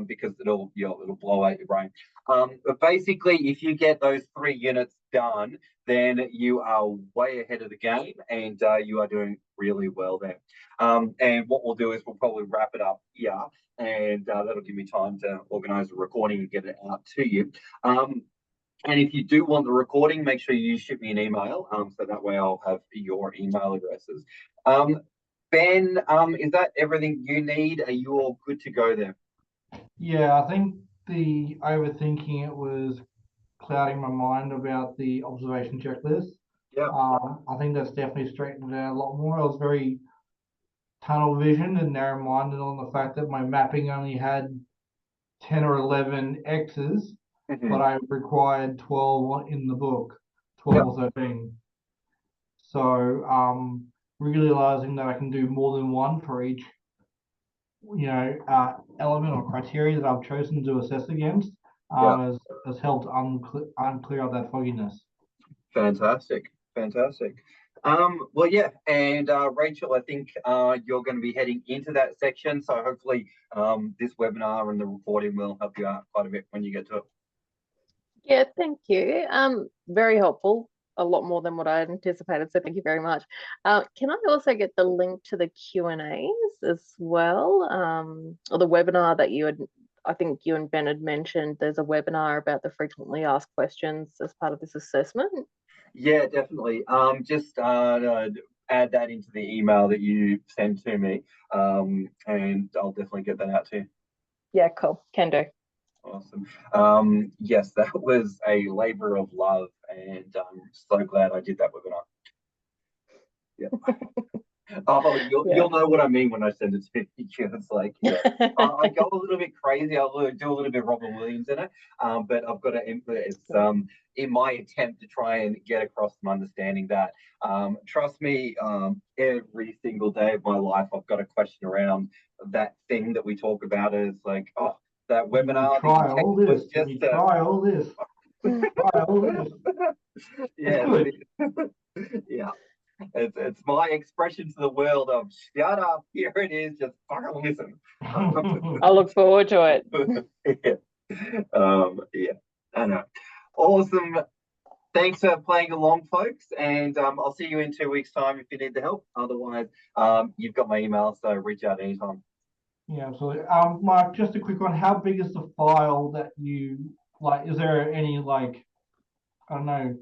because it'll blow out your brain. But basically, if you get those 3 units done, then you are way ahead of the game, and you are doing really well there. And what we'll do is we'll probably wrap it up here, and that'll give me time to organize a recording and get it out to you. And if you do want the recording, make sure you shoot me an email, so that way I'll have your email addresses. Ben, is that everything you need? Are you all good to go there?
Yeah, I think the overthinking it was clouding my mind about the observation checklist.
Yeah.
I think that's definitely straightened it out a lot more. I was very tunnel vision and narrow-minded on the fact that my mapping only had 10 or 11 X's, but I required 12 in the book, 12 or 13. So realizing that I can do more than one for each, element or criteria that I've chosen to assess against has helped unclear up that fogginess.
Fantastic. Well, yeah, and Rachel, I think you're going to be heading into that section, so hopefully this webinar and the recording will help you out quite a bit when you get to it.
Yeah, thank you. Very helpful, a lot more than what I had anticipated, so thank you very much. Can I also get the link to the Q&As as well, or the webinar that I think you and Ben had mentioned? There's a webinar about the frequently asked questions as part of this assessment.
Yeah, definitely. Just add that into the email that you send to me, and I'll definitely get that out to you.
Yeah, cool. Can do.
Awesome. Yes, that was a labor of love, and I'm so glad I did that webinar. Yeah. Oh,
Yeah.
you'll know what I mean when I send it to you. It's like, yeah. I go a little bit crazy. I'll do a little bit of Robin Williams in it. But I've got to input it's in my attempt to try and get across some understanding that trust me, every single day of my life I've got a question around that thing that we talk about is like, oh, that webinar.
Try all this.
Just
try all this. Try all this.
Yeah.
Good.
Yeah. It's my expression to the world of shut up, here it is, just fucking listen.
I look forward to it.
Yeah, I know. Awesome. Thanks for playing along, folks, and I'll see you in 2 weeks' time if you need the help. Otherwise, you've got my email, so reach out anytime.
Yeah, absolutely. Mark, just a quick one. How big is the file that you like? Is there any like, I don't know,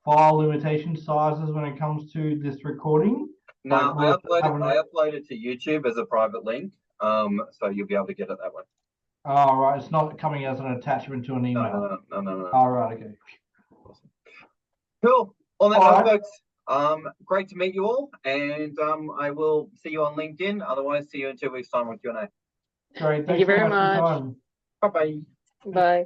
file limitation sizes when it comes to this recording?
No,
like,
I upload it to YouTube as a private link, so you'll be able to get it that way.
Oh, right. It's not coming as an attachment to an email.
No.
All right. Okay.
Awesome. Cool. On that
All
note,
right.
folks, great to meet you all, and I will see you on LinkedIn. Otherwise, see you in 2 weeks' time with Q&A.
Great.
Thank you very
much for your
much.
time.
Bye-bye.
Bye.